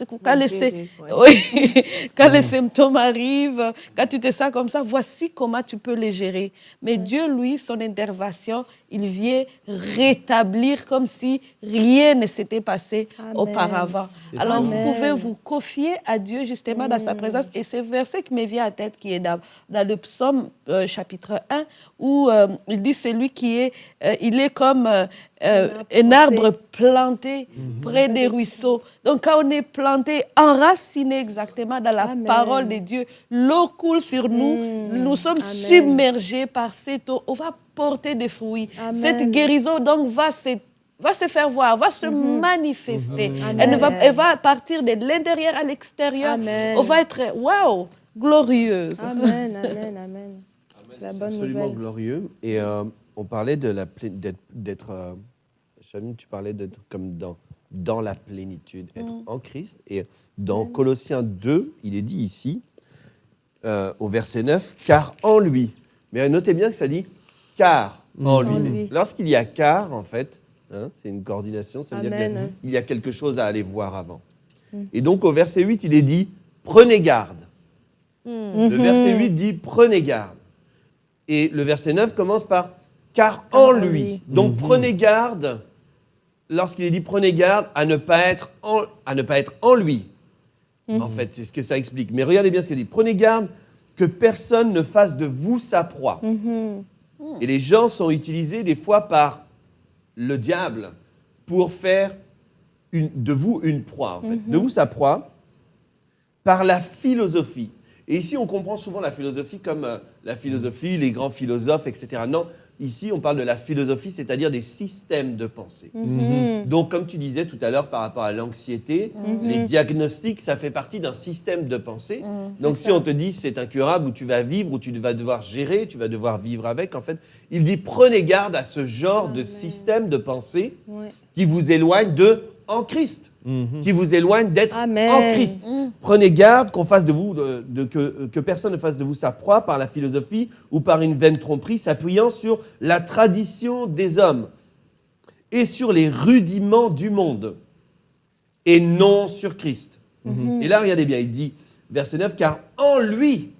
les symptômes arrivent, quand tu te sens comme ça. Voici comment tu peux les gérer. Mais Dieu, lui, son intervention, il vient rétablir comme si rien ne s'était passé auparavant. Alors, vous pouvez vous confier à Dieu justement dans sa présence. Et c'est verset qui me vient à tête, qui est dans le psaume chapitre 1, où il dit, c'est lui qui est, il est comme un arbre planté près des ruisseaux. Donc, quand on est planté, enraciné exactement dans la parole de Dieu, l'eau coule sur nous, nous sommes submergés par cette eau, on va porter des fruits. Cette guérison, donc, va se faire voir, va se manifester. Elle va partir de l'intérieur à l'extérieur. On va être, waouh, glorieuse. Amen, amen, amen. La bonne absolument nouvelle. glorieux. Et on parlait d'être, Chamine, tu parlais d'être comme dans la plénitude, être en Christ. Et dans Colossiens 2, il est dit ici, au verset 9, « Car en lui ». Mais notez bien que ça dit « car en lui ». Lorsqu'il y a « car », en fait, c'est une coordination, ça veut dire qu'il y a quelque chose à aller voir avant. Et donc, au verset 8, il est dit « Prenez garde ». Le verset 8 dit « Prenez garde ». Et le verset 9 commence par « car en lui ». Donc, prenez garde, lorsqu'il est dit « prenez garde » à ne pas être en lui. En fait, c'est ce que ça explique. Mais regardez bien ce qu'il dit. Prenez garde que personne ne fasse de vous sa proie. Et les gens sont utilisés des fois par le diable pour faire de vous une proie, en fait. De vous sa proie par la philosophie. Et ici, on comprend souvent la philosophie comme la philosophie, les grands philosophes, etc. Non, ici, on parle de la philosophie, c'est-à-dire des systèmes de pensée. Donc, comme tu disais tout à l'heure par rapport à l'anxiété, les diagnostics, ça fait partie d'un système de pensée. Donc, si on te dit c'est incurable, ou tu vas vivre, ou tu vas devoir gérer, tu vas devoir vivre avec, en fait, il dit prenez garde à ce genre de système de pensée qui vous éloigne de en Christ. Qui vous éloigne d'être en Christ. Prenez garde qu'on fasse de vous, que personne ne fasse de vous sa proie par la philosophie ou par une vaine tromperie s'appuyant sur la tradition des hommes et sur les rudiments du monde et non sur Christ. Et là, regardez bien, il dit, verset 9, « Car en lui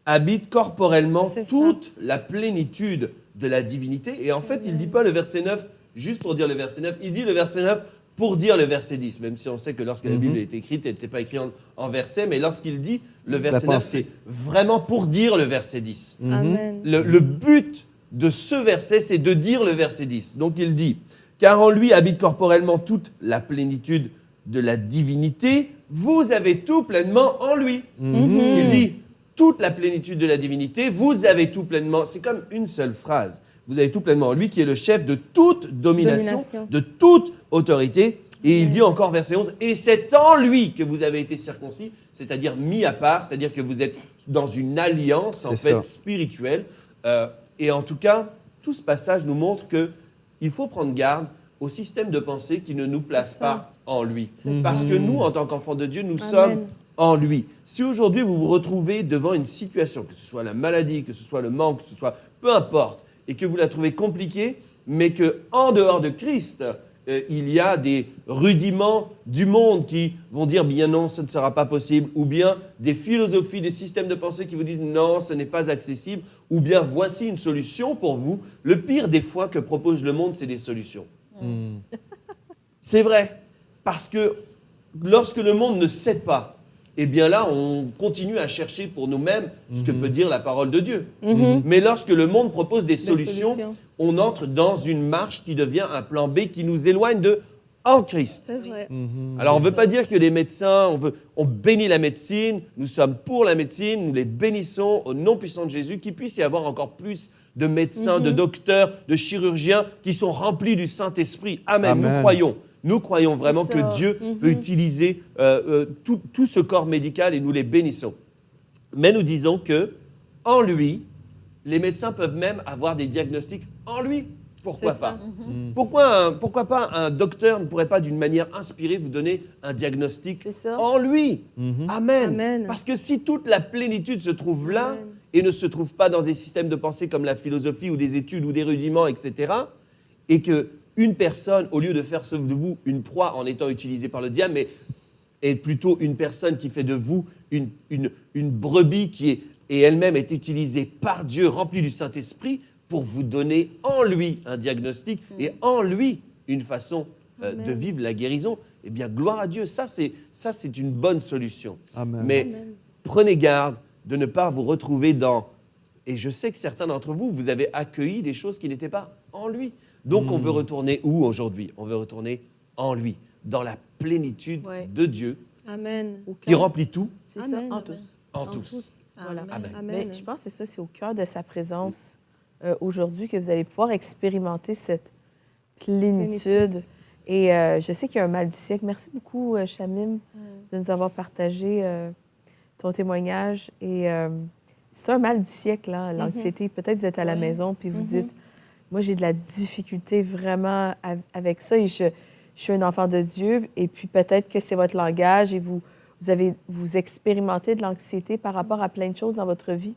habite corporellement toute la plénitude de la divinité. » Et en fait, il ne dit pas le verset 9 juste pour dire le verset 9, il dit le verset 9 pour dire le verset 10, même si on sait que lorsque la Bible a été écrite, elle n'était pas écrite en versets, mais lorsqu'il dit le verset 9, c'est vraiment pour dire le verset 10. Amen. Le but de ce verset, c'est de dire le verset 10. Donc il dit, « Car en lui habite corporellement toute la plénitude de la divinité, vous avez tout pleinement en lui. Il dit, toute la plénitude de la divinité, vous avez tout pleinement, c'est comme une seule phrase. Vous avez tout pleinement en lui qui est le chef de toute domination. De toute autorité. Et il dit encore, verset 11, « Et c'est en lui que vous avez été circoncis, c'est-à-dire mis à part, c'est-à-dire que vous êtes dans une alliance en fait spirituelle. Et en tout cas, tout ce passage nous montre qu'il faut prendre garde au système de pensée qui ne nous place ça. pas en lui. C'est Parce que nous, en tant qu'enfants de Dieu, nous Amen. sommes en lui. Si aujourd'hui vous vous retrouvez devant une situation, que ce soit la maladie, que ce soit le manque, que ce soit peu importe, et que vous la trouvez compliquée, mais qu'en dehors de Christ, il y a des rudiments du monde qui vont dire bien non, ce ne sera pas possible, ou bien des philosophies, des systèmes de pensée qui vous disent non, ce n'est pas accessible, ou bien voici une solution pour vous. Le pire des fois que propose le monde, c'est des solutions. C'est vrai, parce que lorsque le monde ne sait pas, eh bien là, on continue à chercher pour nous-mêmes ce que peut dire la parole de Dieu. Mais lorsque le monde propose des solutions, on entre dans une marche qui devient un plan B qui nous éloigne de en Christ. C'est vrai. Alors, on ne veut pas dire que les médecins, on bénit la médecine, nous sommes pour la médecine, nous les bénissons au nom puissant de Jésus, qu'il puisse y avoir encore plus de médecins, de docteurs, de chirurgiens qui sont remplis du Saint-Esprit. Amen. Amen. Nous croyons vraiment C'est ça. que Dieu peut utiliser tout ce corps médical et nous les bénissons. Mais nous disons que en lui, les médecins peuvent même avoir des diagnostics en lui. Pourquoi C'est pas ça. Pourquoi pas un docteur ne pourrait pas d'une manière inspirée vous donner un diagnostic C'est ça. en lui. Amen. Amen. Parce que si toute la plénitude se trouve là Amen. et ne se trouve pas dans des systèmes de pensée comme la philosophie ou des études ou des rudiments, etc., et que une personne, au lieu de faire de vous une proie en étant utilisée par le diable, mais est plutôt une personne qui fait de vous une brebis qui et elle-même est utilisée par Dieu, remplie du Saint-Esprit, pour vous donner en lui un diagnostic et en lui une façon de vivre la guérison, eh bien, gloire à Dieu, ça c'est une bonne solution. Amen. Mais Amen. prenez garde de ne pas vous retrouver dans... Et je sais que certains d'entre vous, vous avez accueilli des choses qui n'étaient pas en lui. Donc, on veut retourner où aujourd'hui? On veut retourner en lui, dans la plénitude Ouais. de Dieu, Amen. Au qui cœur. remplit tout C'est ça, Amen. en tous. en En tous. tous. Voilà. Amen. Amen. Mais je pense que c'est ça, c'est au cœur de sa présence aujourd'hui que vous allez pouvoir expérimenter cette plénitude. Et je sais qu'il y a un mal du siècle. Merci beaucoup, Shamim, de nous avoir partagé ton témoignage. Et c'est un mal du siècle, hein, l'anxiété. Peut-être que vous êtes à la maison puis vous dites, moi, j'ai de la difficulté vraiment avec ça et je suis un enfant de Dieu. Et puis peut-être que c'est votre langage et vous expérimentez de l'anxiété par rapport à plein de choses dans votre vie.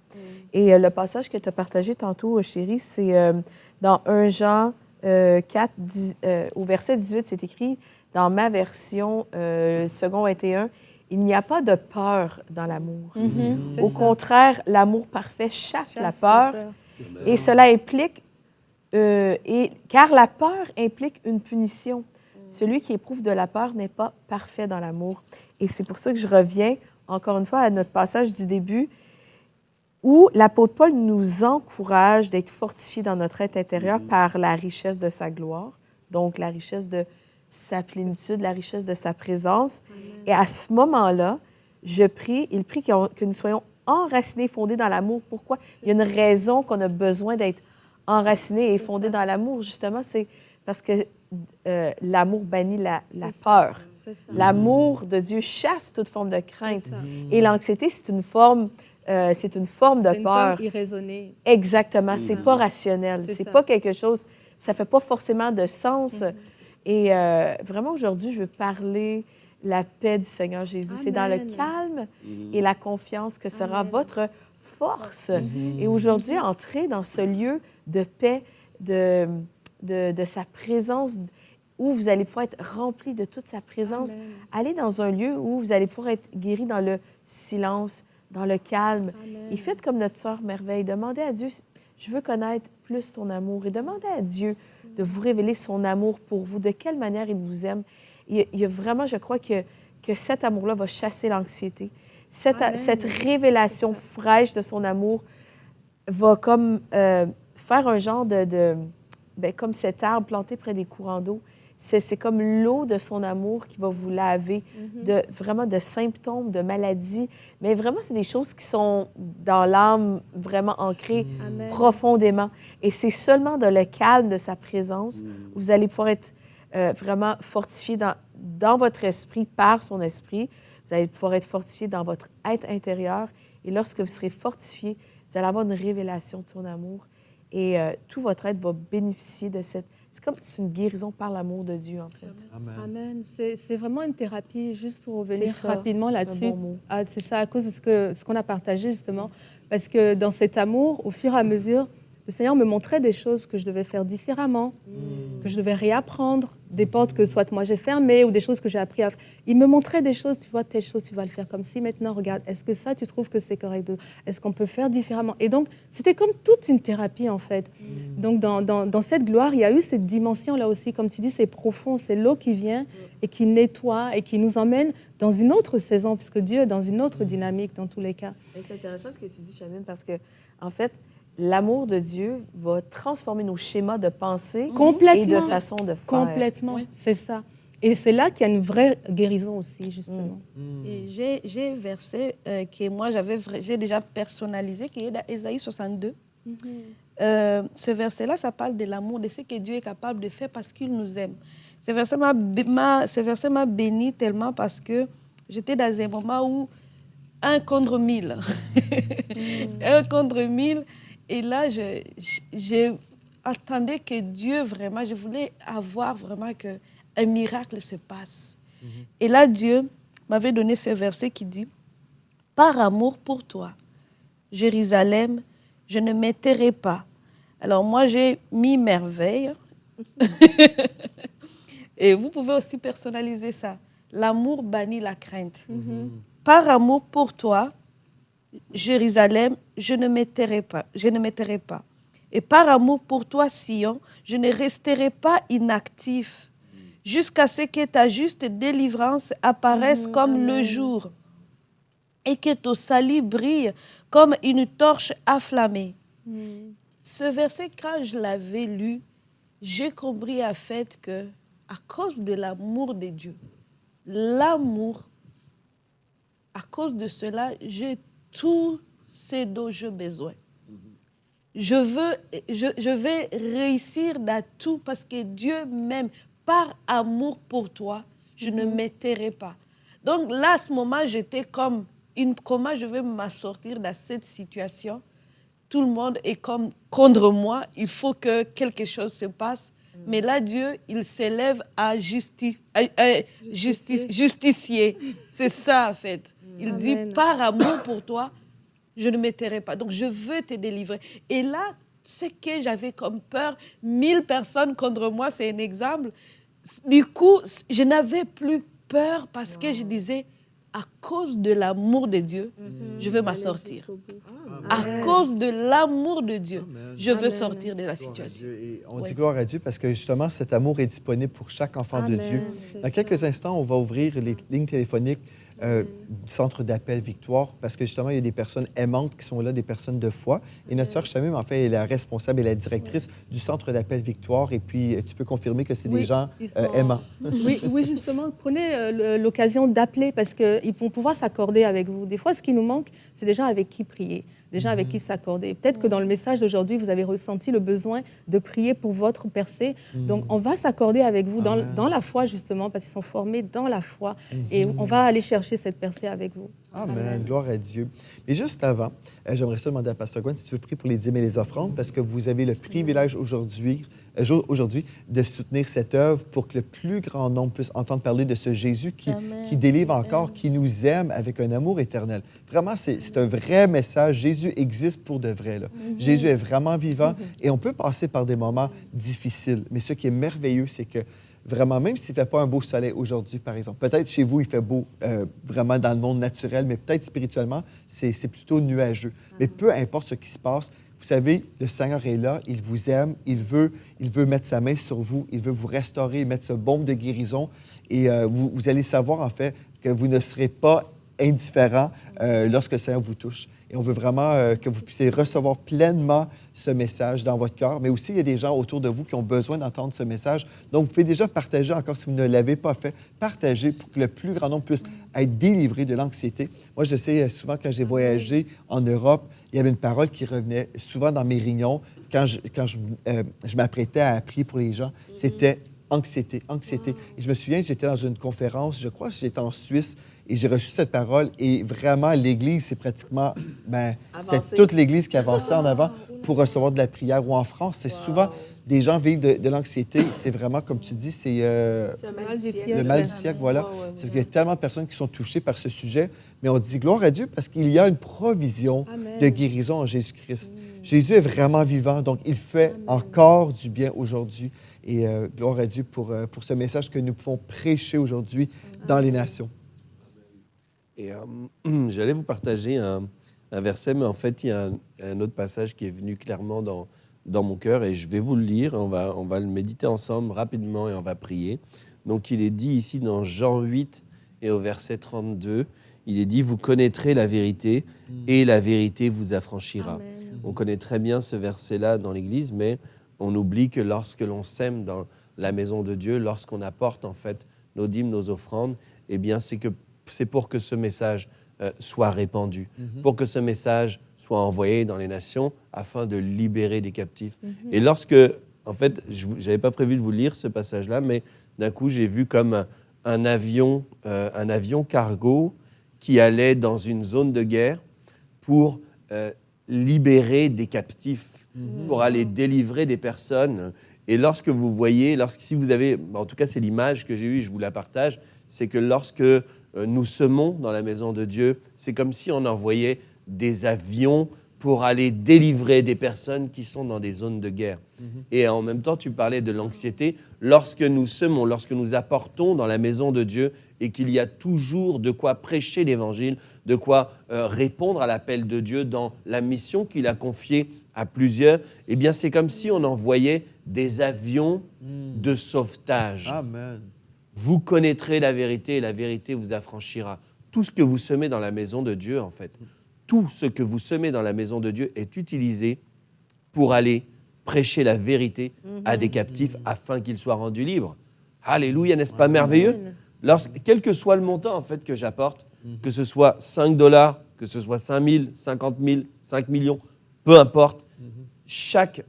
Et le passage que tu as partagé tantôt, chérie, c'est dans 1 Jean 4, au verset 18, c'est écrit, dans ma version, second 21, il n'y a pas de peur dans l'amour. C'est Au ça. contraire, l'amour parfait chasse la Chasse peur. Et cela implique, car la peur implique une punition. Celui qui éprouve de la peur n'est pas parfait dans l'amour. Et c'est pour ça que je reviens, encore une fois, à notre passage du début, où l'apôtre Paul nous encourage d'être fortifiés dans notre être intérieur par la richesse de sa gloire, donc la richesse de sa plénitude, la richesse de sa présence. Et à ce moment-là, il prie que nous soyons enracinés, fondés dans l'amour. Pourquoi? Il y a une raison qu'on a besoin d'être enracinés et fondés dans l'amour, justement, c'est parce que l'amour bannit la peur. C'est ça. L'amour de Dieu chasse toute forme de crainte. C'est ça. Et l'anxiété, c'est une forme de C'est une peur. peur irraisonnée. Exactement. C'est pas rationnel. C'est C'est ça. pas quelque chose... Ça fait pas forcément de sens. Et vraiment, aujourd'hui, je veux parler la paix du Seigneur Jésus. C'est dans le Amen. calme et la confiance que sera Amen. votre force. Et aujourd'hui, entrer dans ce lieu de paix, de sa présence, où vous allez pouvoir être rempli de toute sa présence. Amen. Allez dans un lieu où vous allez pouvoir être guéri dans le silence, dans le calme. Amen. Et faites comme notre sœur Merveille. Demandez à Dieu, je veux connaître plus ton amour. Et demandez à Dieu de vous révéler son amour pour vous, de quelle manière il vous aime. Il y a vraiment, je crois que cet amour-là va chasser l'anxiété. Amen. Cette révélation fraîche de son amour va comme faire un genre comme cet arbre planté près des courants d'eau. C'est comme l'eau de son amour qui va vous laver vraiment de symptômes, de maladies. Mais vraiment, c'est des choses qui sont dans l'âme vraiment ancrées Amen. profondément. Et c'est seulement dans le calme de sa présence où vous allez pouvoir être vraiment fortifié dans votre esprit, par son esprit. Vous allez pouvoir être fortifié dans votre être intérieur. Et lorsque vous serez fortifié, vous allez avoir une révélation de son amour. Et tout votre être va bénéficier de cette c'est une guérison par l'amour de Dieu, en fait. Amen. Amen. C'est vraiment une thérapie, juste pour revenir C'est ça, rapidement là-dessus. un bon mot. Ah, c'est ça, à cause de ce qu'on a partagé, justement. Parce que dans cet amour, au fur et à mesure, le Seigneur me montrait des choses que je devais faire différemment, que je devais réapprendre, des portes que soit moi j'ai fermées ou des choses que j'ai appris à faire. Il me montrait des choses, tu vois, telle chose, tu vas le faire comme ci. Maintenant, regarde, est-ce que ça, tu trouves que c'est correct? Est-ce qu'on peut faire différemment? Et donc, c'était comme toute une thérapie, en fait. Donc, dans cette gloire, il y a eu cette dimension-là aussi. Comme tu dis, c'est profond, c'est l'eau qui vient et qui nettoie et qui nous emmène dans une autre saison, puisque Dieu est dans une autre dynamique, dans tous les cas. Et c'est intéressant ce que tu dis, Chamine, parce que, en fait, l'amour de Dieu va transformer nos schémas de pensée Complètement. et de façon de faire. Complètement, c'est ça. Et c'est là qu'il y a une vraie guérison aussi, justement. Et j'ai un verset que moi, j'ai déjà personnalisé, qui est dans Ésaïe 62. Ce verset-là, ça parle de l'amour, de ce que Dieu est capable de faire parce qu'il nous aime. Ce verset m'a béni tellement parce que j'étais dans un moment où 1 contre 1000. 1 contre 1000. Et là, j'attendais que Dieu vraiment, je voulais avoir vraiment qu'un miracle se passe. Et là, Dieu m'avait donné ce verset qui dit, « Par amour pour toi, Jérusalem, je ne m'étairai pas. » Alors moi, j'ai mis merveille. Et vous pouvez aussi personnaliser ça. L'amour bannit la crainte. Par amour pour toi, Jérusalem, je ne m'étairai pas. Et par amour pour toi, Sion, je ne resterai pas inactif jusqu'à ce que ta juste délivrance apparaisse comme le jour et que ton salut brille comme une torche afflammée. Ce verset, quand je l'avais lu, j'ai compris en fait que à cause de l'amour de Dieu, l'amour, à cause de cela, j'ai tout ce dont j'ai besoin. Je vais réussir dans tout parce que Dieu m'aime. Par amour pour toi, je ne m'étairai pas. Donc là, à ce moment, j'étais comme, comment je vais m'assortir dans cette situation? Tout le monde est comme contre moi, il faut que quelque chose se passe. Mais là, Dieu, il s'élève à justicier. C'est ça, en fait. Il Amen. dit, par amour pour toi, je ne m'étairai pas. Donc, je veux te délivrer. Et là, ce que j'avais comme peur, 1000 personnes contre moi, c'est un exemple. Du coup, je n'avais plus peur parce que je disais, à cause de l'amour de Dieu, je veux m'en sortir. À cause de l'amour de Dieu, je veux sortir de la situation. Et on dit gloire à Dieu parce que justement, cet amour est disponible pour chaque enfant de Dieu. Dans quelques instants, on va ouvrir les lignes téléphoniques du centre d'appel Victoire parce que justement, il y a des personnes aimantes qui sont là, des personnes de foi. Et notre sœur Chamim, en fait, est la responsable et la directrice du centre d'appel Victoire. Et puis, tu peux confirmer que c'est des gens aimants. Oui, justement, prenez l'occasion d'appeler parce qu'ils vont pouvoir s'accorder avec vous. Des fois, ce qui nous manque, c'est des gens avec qui prier, des gens avec qui s'accorder. Peut-être que dans le message d'aujourd'hui, vous avez ressenti le besoin de prier pour votre percée. Donc, on va s'accorder avec vous dans la foi, justement, parce qu'ils sont formés dans la foi. Et on va aller chercher cette percée avec vous. Amen. Gloire à Dieu. Mais juste avant, j'aimerais ça demander à Pasteur Gwen si tu veux prier pour les dîmes et les offrandes, parce que vous avez le privilège aujourd'hui de soutenir cette œuvre pour que le plus grand nombre puisse entendre parler de ce Jésus qui délivre encore, qui nous aime avec un amour éternel. Vraiment, c'est un vrai message. Jésus existe pour de vrai. Là. Jésus est vraiment vivant et on peut passer par des moments difficiles. Mais ce qui est merveilleux, c'est que vraiment, même s'il ne fait pas un beau soleil aujourd'hui, par exemple, peut-être chez vous, il fait beau vraiment dans le monde naturel, mais peut-être spirituellement, c'est plutôt nuageux. Mais peu importe ce qui se passe, vous savez, le Seigneur est là, il vous aime, il veut mettre sa main sur vous, il veut vous restaurer, mettre ce baume de guérison. Et vous allez savoir, en fait, que vous ne serez pas indifférent lorsque le Seigneur vous touche. Et on veut vraiment que vous puissiez recevoir pleinement ce message dans votre cœur. Mais aussi, il y a des gens autour de vous qui ont besoin d'entendre ce message. Donc, vous pouvez déjà partager encore si vous ne l'avez pas fait. Partagez pour que le plus grand nombre puisse être délivré de l'anxiété. Moi, je sais, souvent, quand j'ai voyagé en Europe, il y avait une parole qui revenait souvent dans mes réunions quand je m'apprêtais à prier pour les gens. C'était anxiété, anxiété. Et je me souviens, j'étais dans une conférence, je crois que j'étais en Suisse, et j'ai reçu cette parole. Et vraiment, l'Église, c'est pratiquement... c'était toute l'Église qui avançait en avant pour recevoir de la prière. Ou en France, c'est souvent des gens vivent de l'anxiété. C'est vraiment, comme tu dis, c'est le mal du siècle, voilà. C'est qu'il y a tellement de personnes qui sont touchées par ce sujet. Mais on dit gloire à Dieu parce qu'il y a une provision de guérison en Jésus-Christ. Jésus est vraiment vivant, donc il fait encore du bien aujourd'hui. Et gloire à Dieu pour ce message que nous pouvons prêcher aujourd'hui dans les nations. Et j'allais vous partager un verset, mais en fait, il y a un autre passage qui est venu clairement dans mon cœur et je vais vous le lire. On va le méditer ensemble rapidement et on va prier. Donc, il est dit ici dans Jean 8 et au verset 32, il est dit « Vous connaîtrez la vérité et la vérité vous affranchira. » On connaît très bien ce verset-là dans l'Église, mais on oublie que lorsque l'on sème dans la maison de Dieu, lorsqu'on apporte en fait nos dîmes, nos offrandes, eh bien c'est pour que ce message soit répandu, pour que ce message soit envoyé dans les nations afin de libérer des captifs. Et lorsque, en fait, je n'avais pas prévu de vous lire ce passage-là, mais d'un coup, j'ai vu comme un avion cargo qui allait dans une zone de guerre pour libérer des captifs, pour aller délivrer des personnes. Et lorsque vous voyez, si vous avez, en tout cas c'est l'image que j'ai eue, je vous la partage, c'est que lorsque nous semons dans la maison de Dieu, c'est comme si on envoyait des avions pour aller délivrer des personnes qui sont dans des zones de guerre. Et en même temps, tu parlais de l'anxiété. Lorsque nous semons, lorsque nous apportons dans la maison de Dieu et qu'il y a toujours de quoi prêcher l'Évangile, de quoi répondre à l'appel de Dieu dans la mission qu'il a confiée à plusieurs, eh bien, c'est comme si on envoyait des avions de sauvetage. Amen. Vous connaîtrez la vérité et la vérité vous affranchira. Tout ce que vous semez dans la maison de Dieu, en fait, tout ce que vous semez dans la maison de Dieu est utilisé pour aller prêcher la vérité à des captifs afin qu'ils soient rendus libres. Alléluia, n'est-ce pas merveilleux? Quel que soit le montant en fait que j'apporte, que ce soit $5, que ce soit 5 000, 50 000, 5 millions, peu importe, chaque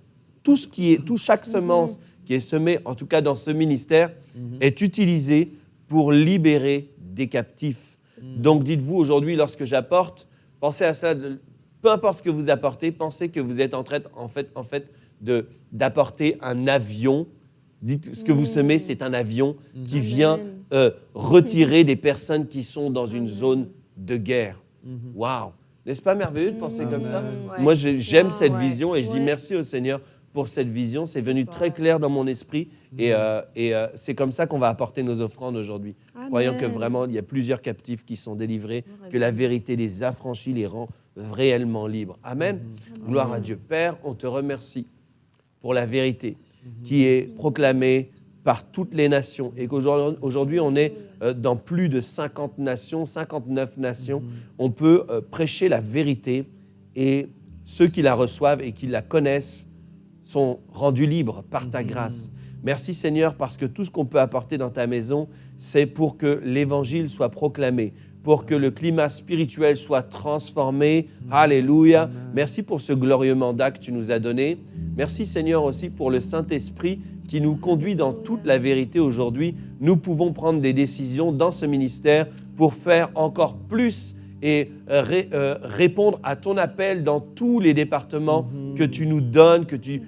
semence qui est semée, en tout cas dans ce ministère, est utilisée pour libérer des captifs. Donc dites-vous aujourd'hui, lorsque j'apporte, pensez à ça, peu importe ce que vous apportez, pensez que vous êtes en train d'apporter un avion. Dites, ce que vous semez, c'est un avion qui vient retirer des personnes qui sont dans une zone de guerre. Waouh! N'est-ce pas merveilleux de penser comme ça? Moi, j'aime cette vision et je dis merci au Seigneur pour cette vision. C'est venu très clair dans mon esprit et c'est comme ça qu'on va apporter nos offrandes aujourd'hui. Croyant que vraiment, il y a plusieurs captifs qui sont délivrés, que la vérité les affranchit, les rend réellement libres. Amen. Gloire à Dieu. Père, on te remercie pour la vérité qui est proclamée par toutes les nations et qu'aujourd'hui on est dans plus de 50 nations, 59 nations. On peut prêcher la vérité et ceux qui la reçoivent et qui la connaissent sont rendus libres par ta grâce. Merci Seigneur parce que tout ce qu'on peut apporter dans ta maison, c'est pour que l'Évangile soit proclamé, pour que le climat spirituel soit transformé. Alléluia. Merci pour ce glorieux mandat que tu nous as donné. Merci Seigneur aussi pour le Saint-Esprit qui nous conduit dans toute la vérité aujourd'hui. Nous pouvons prendre des décisions dans ce ministère pour faire encore plus et répondre à ton appel dans tous les départements que tu nous donnes, que tu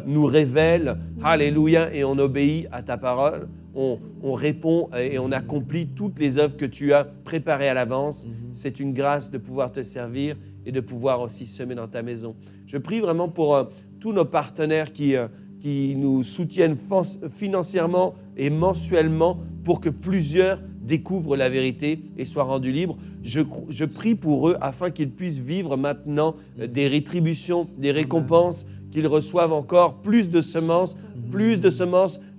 nous révèles. Alléluia. Et on obéit à ta parole. On répond et on accomplit toutes les œuvres que tu as préparées à l'avance. C'est une grâce de pouvoir te servir et de pouvoir aussi semer dans ta maison. Je prie vraiment pour tous nos partenaires qui nous soutiennent financièrement et mensuellement pour que plusieurs découvrent la vérité et soient rendus libres. Je prie pour eux afin qu'ils puissent vivre maintenant des rétributions, des récompenses, qu'ils reçoivent encore plus de semences.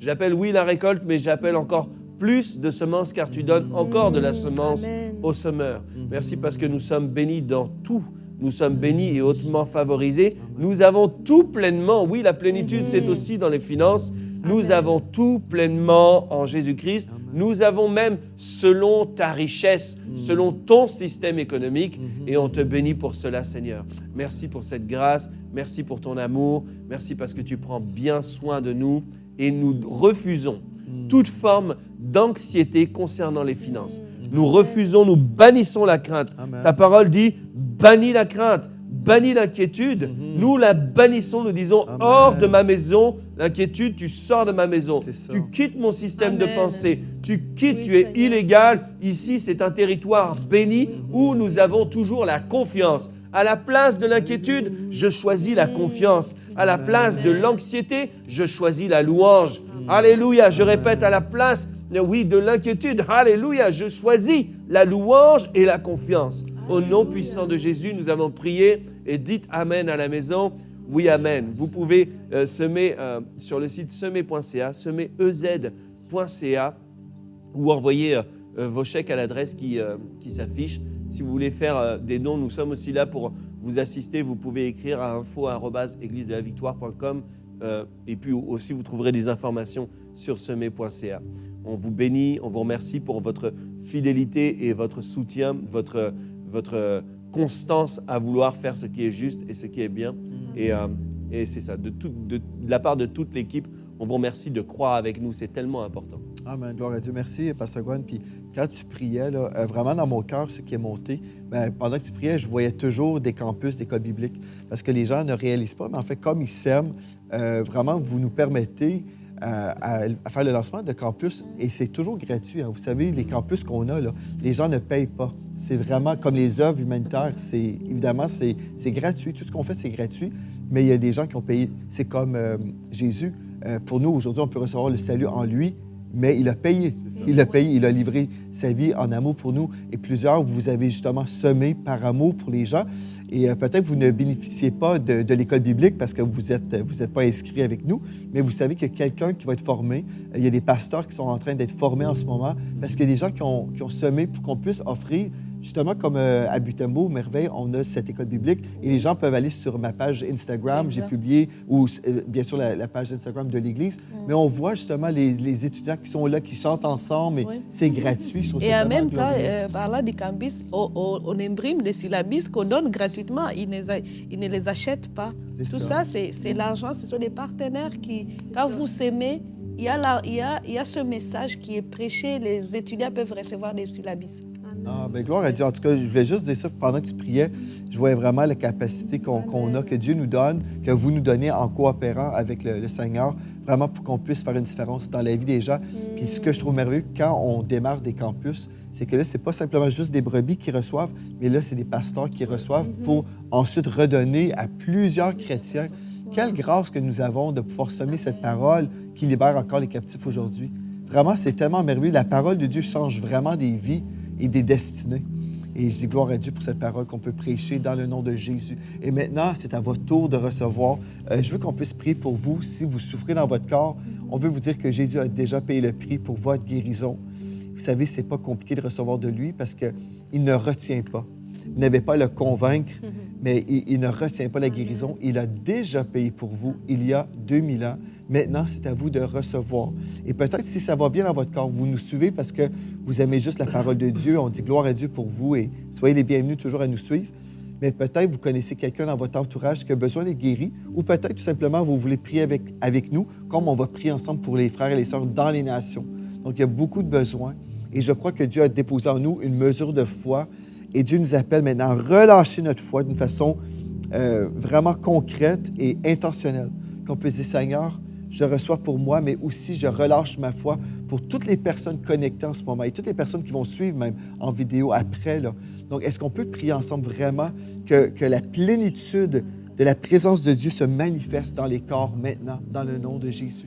J'appelle oui la récolte, mais j'appelle encore plus de semences car tu donnes encore de la semence aux semeurs. Merci parce que nous sommes bénis dans tout. Nous sommes bénis et hautement favorisés. Nous avons tout pleinement. Oui, la plénitude, c'est aussi dans les finances. Nous avons tout pleinement en Jésus-Christ. Nous avons même selon ta richesse, selon ton système économique. Et on te bénit pour cela, Seigneur. Merci pour cette grâce. Merci pour ton amour. Merci parce que tu prends bien soin de nous. Et nous refusons toute forme d'anxiété concernant les finances. Nous refusons, nous bannissons la crainte. Ta parole dit, bannis la crainte, banni l'inquiétude, nous la bannissons, nous disons, Amen. hors de ma maison, l'inquiétude, tu sors de ma maison. C'est ça. Tu quittes mon système Amen. de pensée. Tu quittes, Oui, tu es Seigneur. illégal. Ici, c'est un territoire béni où nous avons toujours la confiance. À la place de l'inquiétude, je choisis la confiance. À la place de l'anxiété, je choisis la louange. Alléluia, je répète, à la place, oui, de l'inquiétude, alléluia, je choisis la louange et la confiance. Au nom puissant de Jésus, nous avons prié et dites Amen à la maison. Oui, Amen. Vous pouvez semer sur le site semer.ca, semer.ez.ca ou envoyer vos chèques à l'adresse qui s'affiche. Si vous voulez faire des dons, nous sommes aussi là pour vous assister. Vous pouvez écrire à info@églisedelavictoire.com et puis aussi vous trouverez des informations sur semer.ca. On vous bénit, on vous remercie pour votre fidélité et votre soutien, votre constance à vouloir faire ce qui est juste et ce qui est bien. Et c'est ça, de la part de toute l'équipe, on vous remercie de croire avec nous, c'est tellement important. Amen. Gloire à Dieu. Merci, Pasteur Gwen. Puis quand tu priais, là, vraiment dans mon cœur, ce qui est monté, pendant que tu priais, je voyais toujours des campus d'école biblique. Parce que les gens ne réalisent pas, mais en fait, comme ils s'aiment, vraiment, vous nous permettez à faire le lancement de campus. Et c'est toujours gratuit. Hein. Vous savez, les campus qu'on a, là, les gens ne payent pas. C'est vraiment comme les œuvres humanitaires. Évidemment, c'est gratuit. Tout ce qu'on fait, c'est gratuit. Mais il y a des gens qui ont payé. C'est comme Jésus. Pour nous, aujourd'hui, on peut recevoir le salut en lui. Mais il a payé. Il a payé. Il a livré sa vie en amour pour nous. Et plusieurs, vous avez justement semé par amour pour les gens. Et peut-être vous ne bénéficiez pas de l'école biblique parce que vous êtes pas inscrit avec nous, mais vous savez qu'il y a quelqu'un qui va être formé. Il y a des pasteurs qui sont en train d'être formés en ce moment parce qu'il y a des gens qui ont semé pour qu'on puisse offrir. Justement, comme à Butembo, Merveille, on a cette école biblique et les gens peuvent aller sur ma page Instagram, Exact. j'ai publié, ou bien sûr la page Instagram de l'Église, mais on voit justement les étudiants qui sont là, qui chantent ensemble, et Oui. c'est gratuit. Je trouve Et ça en tellement même temps, glorieux. par là du campus, on imprime des syllabus qu'on donne gratuitement. Ils ne les achètent pas. C'est Tout ça. ça, c'est l'argent. Ce sont des partenaires qui, quand vous s'aimez, il y a ce message qui est prêché. Les étudiants peuvent recevoir des syllabus. Ah, bien, gloire à Dieu. En tout cas, je voulais juste dire ça. Pendant que tu priais, je voyais vraiment la capacité qu'on a, que Dieu nous donne, que vous nous donnez en coopérant avec le Seigneur, vraiment pour qu'on puisse faire une différence dans la vie des gens. Puis ce que je trouve merveilleux, quand on démarre des campus, c'est que là, c'est pas simplement juste des brebis qui reçoivent, mais là, c'est des pasteurs qui reçoivent pour ensuite redonner à plusieurs chrétiens. Quelle grâce que nous avons de pouvoir semer cette parole qui libère encore les captifs aujourd'hui. Vraiment, c'est tellement merveilleux. La parole de Dieu change vraiment des vies et des destinées. Et je dis gloire à Dieu pour cette parole qu'on peut prêcher dans le nom de Jésus. Et maintenant, c'est à votre tour de recevoir. Je veux qu'on puisse prier pour vous. Si vous souffrez dans votre corps, on veut vous dire que Jésus a déjà payé le prix pour votre guérison. Vous savez, c'est pas compliqué de recevoir de lui parce qu'il ne retient pas. Vous n'avez pas à le convaincre, mais il ne retient pas la guérison. Il a déjà payé pour vous il y a 2000 ans. Maintenant, c'est à vous de recevoir. Et peut-être si ça va bien dans votre corps, vous nous suivez parce que vous aimez juste la parole de Dieu. On dit gloire à Dieu pour vous et soyez les bienvenus toujours à nous suivre. Mais peut-être vous connaissez quelqu'un dans votre entourage qui a besoin d'être guéri ou peut-être tout simplement vous voulez prier avec nous comme on va prier ensemble pour les frères et les sœurs dans les nations. Donc, il y a beaucoup de besoins et je crois que Dieu a déposé en nous une mesure de foi et Dieu nous appelle maintenant à relâcher notre foi d'une façon vraiment concrète et intentionnelle. Qu'on puisse dire, Seigneur, je reçois pour moi, mais aussi je relâche ma foi pour toutes les personnes connectées en ce moment et toutes les personnes qui vont suivre même en vidéo après. Là. Donc, est-ce qu'on peut prier ensemble vraiment que la plénitude de la présence de Dieu se manifeste dans les corps maintenant, dans le nom de Jésus?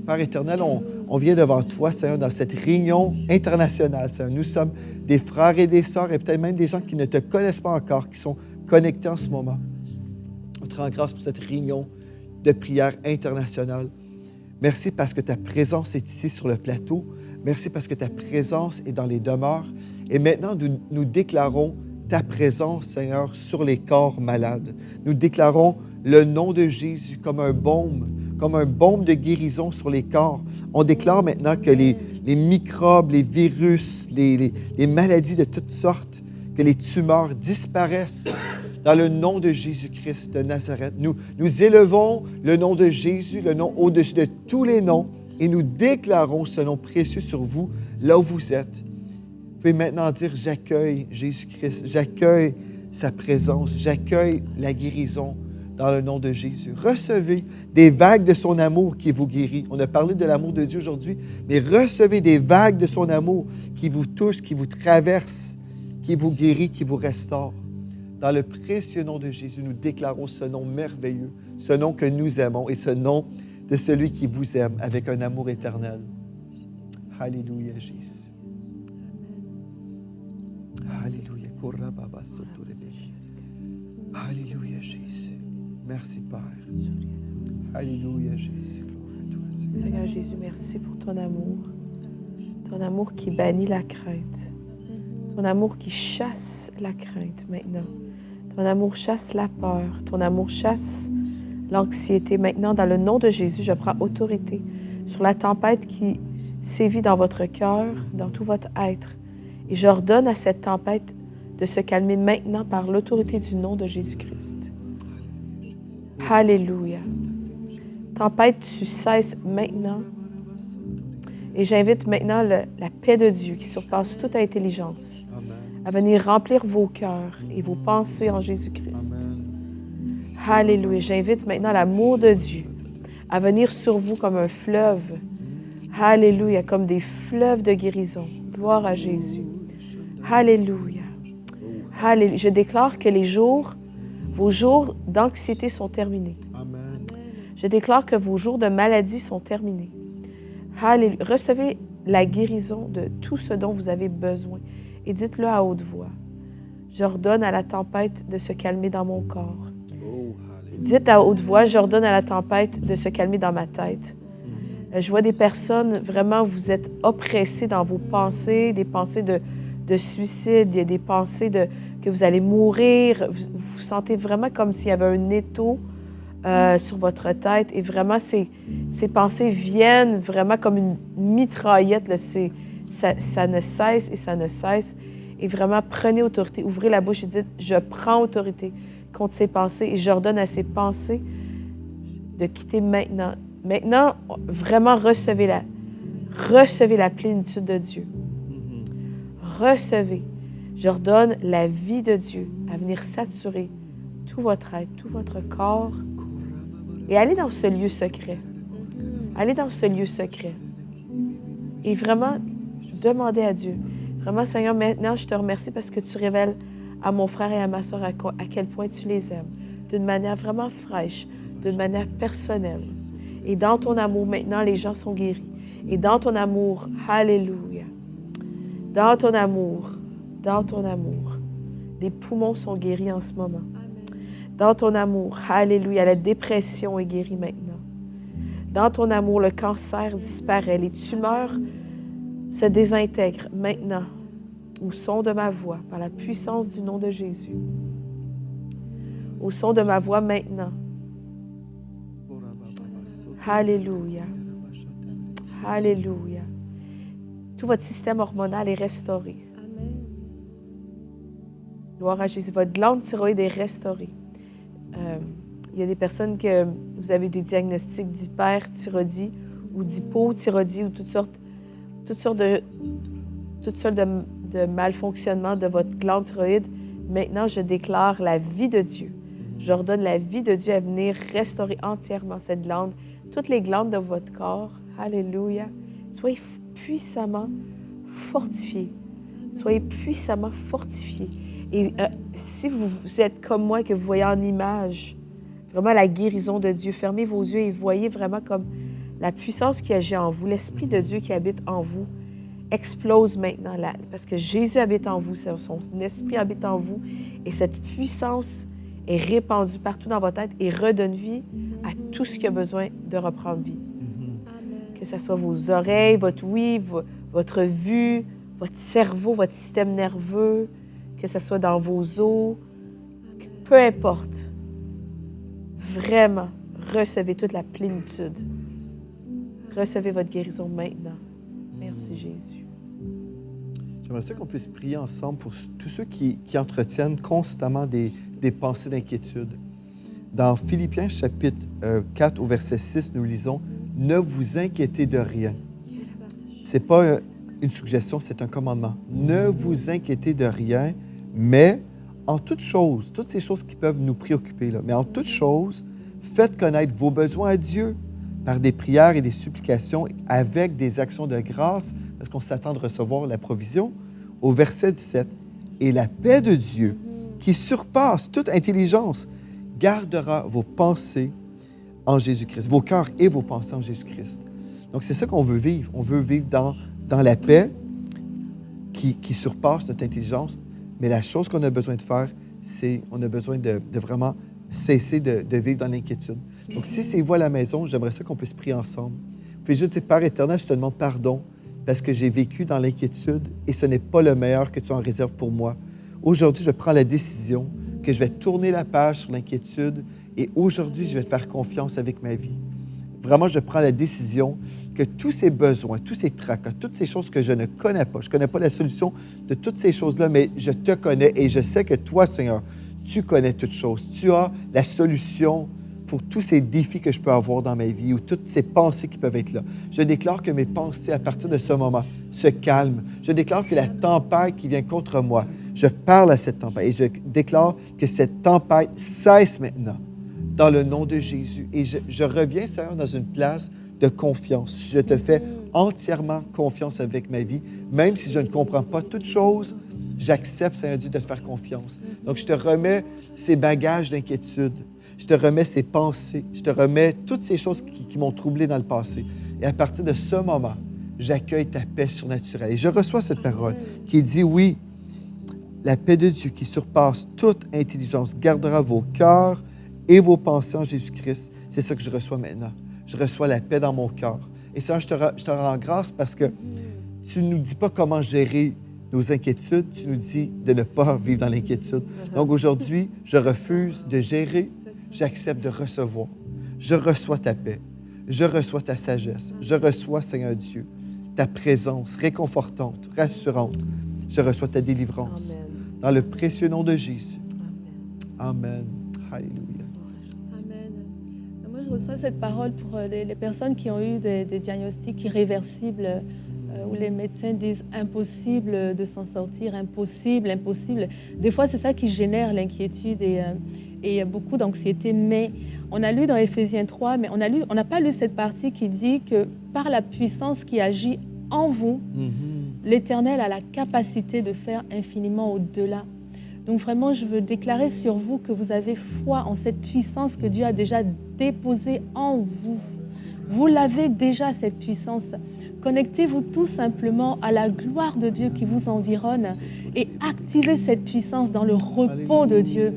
Père éternel, on vient devant toi, Seigneur, dans cette réunion internationale, Seigneur. Nous sommes des frères et des sœurs et peut-être même des gens qui ne te connaissent pas encore, qui sont connectés en ce moment. On te rend grâce pour cette réunion de prière internationale. Merci parce que ta présence est ici sur le plateau. Merci parce que ta présence est dans les demeures. Et maintenant, nous déclarons ta présence, Seigneur, sur les corps malades. Nous déclarons le nom de Jésus comme un baume de guérison sur les corps. On déclare maintenant que les microbes, les virus, les maladies de toutes sortes, que les tumeurs disparaissent dans le nom de Jésus-Christ de Nazareth. Nous élevons le nom de Jésus, le nom au-dessus de tous les noms, et nous déclarons ce nom précieux sur vous, là où vous êtes. Vous pouvez maintenant dire, j'accueille Jésus-Christ, j'accueille sa présence. J'accueille la guérison dans le nom de Jésus. Recevez des vagues de son amour qui vous guérit. On a parlé de l'amour de Dieu aujourd'hui, mais recevez des vagues de son amour qui vous touchent, qui vous traversent, qui vous guérit, qui vous restaure. Dans le précieux nom de Jésus, nous déclarons ce nom merveilleux, ce nom que nous aimons et ce nom de celui qui vous aime avec un amour éternel. Alléluia, Jésus. Alléluia. Alléluia, Jésus. Merci, Père. Alléluia, Jésus. Seigneur Jésus, merci pour ton amour qui bannit la crainte, ton amour qui chasse la crainte maintenant, ton amour chasse la peur, ton amour chasse l'anxiété. Maintenant, dans le nom de Jésus, je prends autorité sur la tempête qui sévit dans votre cœur, dans tout votre être. Et j'ordonne à cette tempête de se calmer maintenant par l'autorité du nom de Jésus-Christ. Alléluia. Tempête, tu cesses maintenant. Et j'invite maintenant la paix de Dieu qui surpasse toute intelligence à venir remplir vos cœurs et vos pensées en Jésus-Christ. Alléluia. J'invite maintenant l'amour de Dieu à venir sur vous comme un fleuve. Alléluia, comme des fleuves de guérison. Gloire à Jésus. Alléluia. Alléluia. Je déclare que vos jours d'anxiété sont terminés. Je déclare que vos jours de maladie sont terminés. Alléluia. Recevez la guérison de tout ce dont vous avez besoin et dites-le à haute voix. J'ordonne à la tempête de se calmer dans mon corps. Dites à haute voix, j'ordonne à la tempête de se calmer dans ma tête. Je vois des personnes, vraiment, vous êtes oppressés dans vos pensées, des pensées de suicide, il y a des pensées que vous allez mourir. Vous sentez vraiment comme s'il y avait un étau sur votre tête. Et vraiment, ces pensées viennent vraiment comme une mitraillette. Là. Ça ne cesse et ça ne cesse. Et vraiment, prenez autorité. Ouvrez la bouche et dites, je prends autorité contre ces pensées et j'ordonne à ces pensées de quitter maintenant. Maintenant, vraiment, recevez la plénitude de Dieu. Recevez. J'ordonne la vie de Dieu à venir saturer tout votre être, tout votre corps. Et allez dans ce lieu secret. Allez dans ce lieu secret. Et vraiment, demandez à Dieu. Vraiment, Seigneur, maintenant, je te remercie parce que tu révèles à mon frère et à ma soeur à quel point tu les aimes. D'une manière vraiment fraîche, d'une manière personnelle. Et dans ton amour, maintenant, les gens sont guéris. Et dans ton amour, alléluia. Dans ton amour, les poumons sont guéris en ce moment. Dans ton amour, alléluia, la dépression est guérie maintenant. Dans ton amour, le cancer disparaît. Les tumeurs se désintègrent maintenant au son de ma voix, par la puissance du nom de Jésus. Au son de ma voix maintenant. Alléluia. Alléluia. Tout votre système hormonal est restauré. Amen. Gloire à Jésus. Votre glande thyroïde est restaurée. Il y a des personnes que vous avez des diagnostics d'hyperthyroïdie ou d'hypothyroïdie ou toutes sortes de malfonctionnements de votre glande thyroïde. Maintenant, je déclare la vie de Dieu. J'ordonne la vie de Dieu à venir restaurer entièrement cette glande, toutes les glandes de votre corps. Alléluia. Soyez puissamment fortifiés. Soyez puissamment fortifiés. Et si vous êtes comme moi, que vous voyez en image vraiment la guérison de Dieu, fermez vos yeux et voyez vraiment comme la puissance qui agit en vous, l'Esprit de Dieu qui habite en vous, explose maintenant, parce que Jésus habite en vous, son Esprit habite en vous, et cette puissance est répandue partout dans votre tête et redonne vie à tout ce qui a besoin de reprendre vie. Que ce soit vos oreilles, votre ouïe, votre vue, votre cerveau, votre système nerveux, que ce soit dans vos os, peu importe. Vraiment, recevez toute la plénitude. Recevez votre guérison maintenant. Merci Jésus. J'aimerais ça qu'on puisse prier ensemble pour tous ceux qui entretiennent constamment des pensées d'inquiétude. Dans Philippiens chapitre 4 au verset 6, nous lisons « Ne vous inquiétez de rien ». Ce n'est pas une suggestion, c'est un commandement. « Ne vous inquiétez de rien, mais en toutes choses, toutes ces choses qui peuvent nous préoccuper, là, mais en toutes choses, faites connaître vos besoins à Dieu par des prières et des supplications avec des actions de grâce, parce qu'on s'attend de recevoir la provision. Au verset 17, « Et la paix de Dieu, qui surpasse toute intelligence, gardera vos pensées en Jésus-Christ, vos cœurs et vos pensées en Jésus-Christ. » Donc, c'est ça qu'on veut vivre. On veut vivre dans la paix qui surpasse notre intelligence. Mais la chose qu'on a besoin de faire, c'est on a besoin de vraiment cesser de vivre dans l'inquiétude. Donc, si c'est vous à la maison, j'aimerais ça qu'on puisse prier ensemble. Vous pouvez juste dire, Père éternel, je te demande pardon parce que j'ai vécu dans l'inquiétude et ce n'est pas le meilleur que tu en réserves pour moi. Aujourd'hui, je prends la décision que je vais tourner la page sur l'inquiétude et aujourd'hui, je vais te faire confiance avec ma vie. Vraiment, je prends la décision que tous ces besoins, tous ces tracas, toutes ces choses que je ne connais pas, je ne connais pas la solution de toutes ces choses-là, mais je te connais et je sais que toi, Seigneur, tu connais toutes choses. Tu as la solution pour tous ces défis que je peux avoir dans ma vie ou toutes ces pensées qui peuvent être là. Je déclare que mes pensées, à partir de ce moment, se calment. Je déclare que la tempête qui vient contre moi, je parle à cette tempête et je déclare que cette tempête cesse maintenant dans le nom de Jésus. Et je reviens, Seigneur, dans une place de confiance. Je te fais entièrement confiance avec ma vie. Même si je ne comprends pas toutes choses, j'accepte, Seigneur Dieu, de te faire confiance. Donc, je te remets ces bagages d'inquiétude. Je te remets ces pensées. Je te remets toutes ces choses qui m'ont troublé dans le passé. Et à partir de ce moment, j'accueille ta paix surnaturelle. Et je reçois cette parole qui dit, oui, la paix de Dieu qui surpasse toute intelligence gardera vos cœurs et vos pensées en Jésus-Christ. C'est ça que je reçois maintenant. Je reçois la paix dans mon cœur. Et ça, je te rends grâce parce que tu ne nous dis pas comment gérer nos inquiétudes, tu nous dis de ne pas vivre dans l'inquiétude. Donc aujourd'hui, je refuse de gérer, j'accepte de recevoir. Je reçois ta paix, je reçois ta sagesse, je reçois, Seigneur Dieu, ta présence réconfortante, rassurante. Je reçois ta délivrance. Amen. Dans le précieux nom de Jésus. Amen. Amen. Alléluia. Amen. Moi, je reçois cette parole pour les personnes qui ont eu des diagnostics irréversibles, où les médecins disent impossible de s'en sortir, impossible, impossible. Des fois, c'est ça qui génère l'inquiétude et beaucoup d'anxiété. Mais on a lu dans Éphésiens 3, mais on n'a pas lu cette partie qui dit que par la puissance qui agit en vous, l'Éternel a la capacité de faire infiniment au-delà. Donc vraiment, je veux déclarer sur vous que vous avez foi en cette puissance que Dieu a déjà déposée en vous. Vous l'avez déjà, cette puissance. Connectez-vous tout simplement à la gloire de Dieu qui vous environne et activez cette puissance dans le repos de Dieu.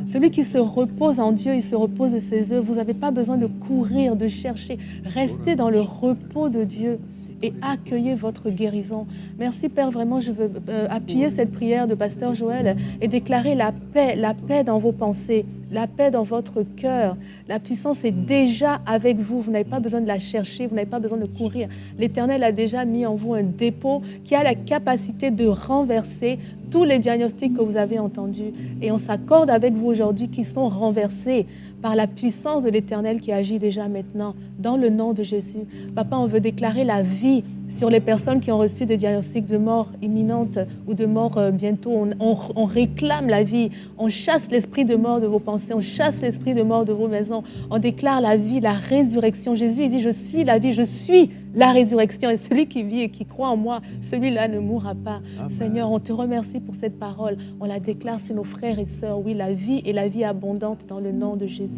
Celui qui se repose en Dieu, il se repose de ses œuvres. Vous n'avez pas besoin de courir, de chercher. Restez dans le repos de Dieu et accueillez votre guérison. Merci Père, vraiment je veux appuyer cette prière de Pasteur Joël et déclarer la paix dans vos pensées, la paix dans votre cœur. La puissance est déjà avec vous, vous n'avez pas besoin de la chercher, vous n'avez pas besoin de courir. L'Éternel a déjà mis en vous un dépôt qui a la capacité de renverser tous les diagnostics que vous avez entendus. Et on s'accorde avec vous aujourd'hui qui sont renversés par la puissance de l'Éternel qui agit déjà maintenant, dans le nom de Jésus. Papa, on veut déclarer la vie sur les personnes qui ont reçu des diagnostics de mort imminente ou de mort bientôt. On réclame la vie, on chasse l'esprit de mort de vos pensées, on chasse l'esprit de mort de vos maisons, on déclare la vie, la résurrection. Jésus, il dit, je suis la vie, je suis la résurrection. Et celui qui vit et qui croit en moi, celui-là ne mourra pas. Amen. Seigneur, on te remercie pour cette parole. On la déclare sur nos frères et sœurs. Oui, la vie et la vie abondante dans le nom de Jésus.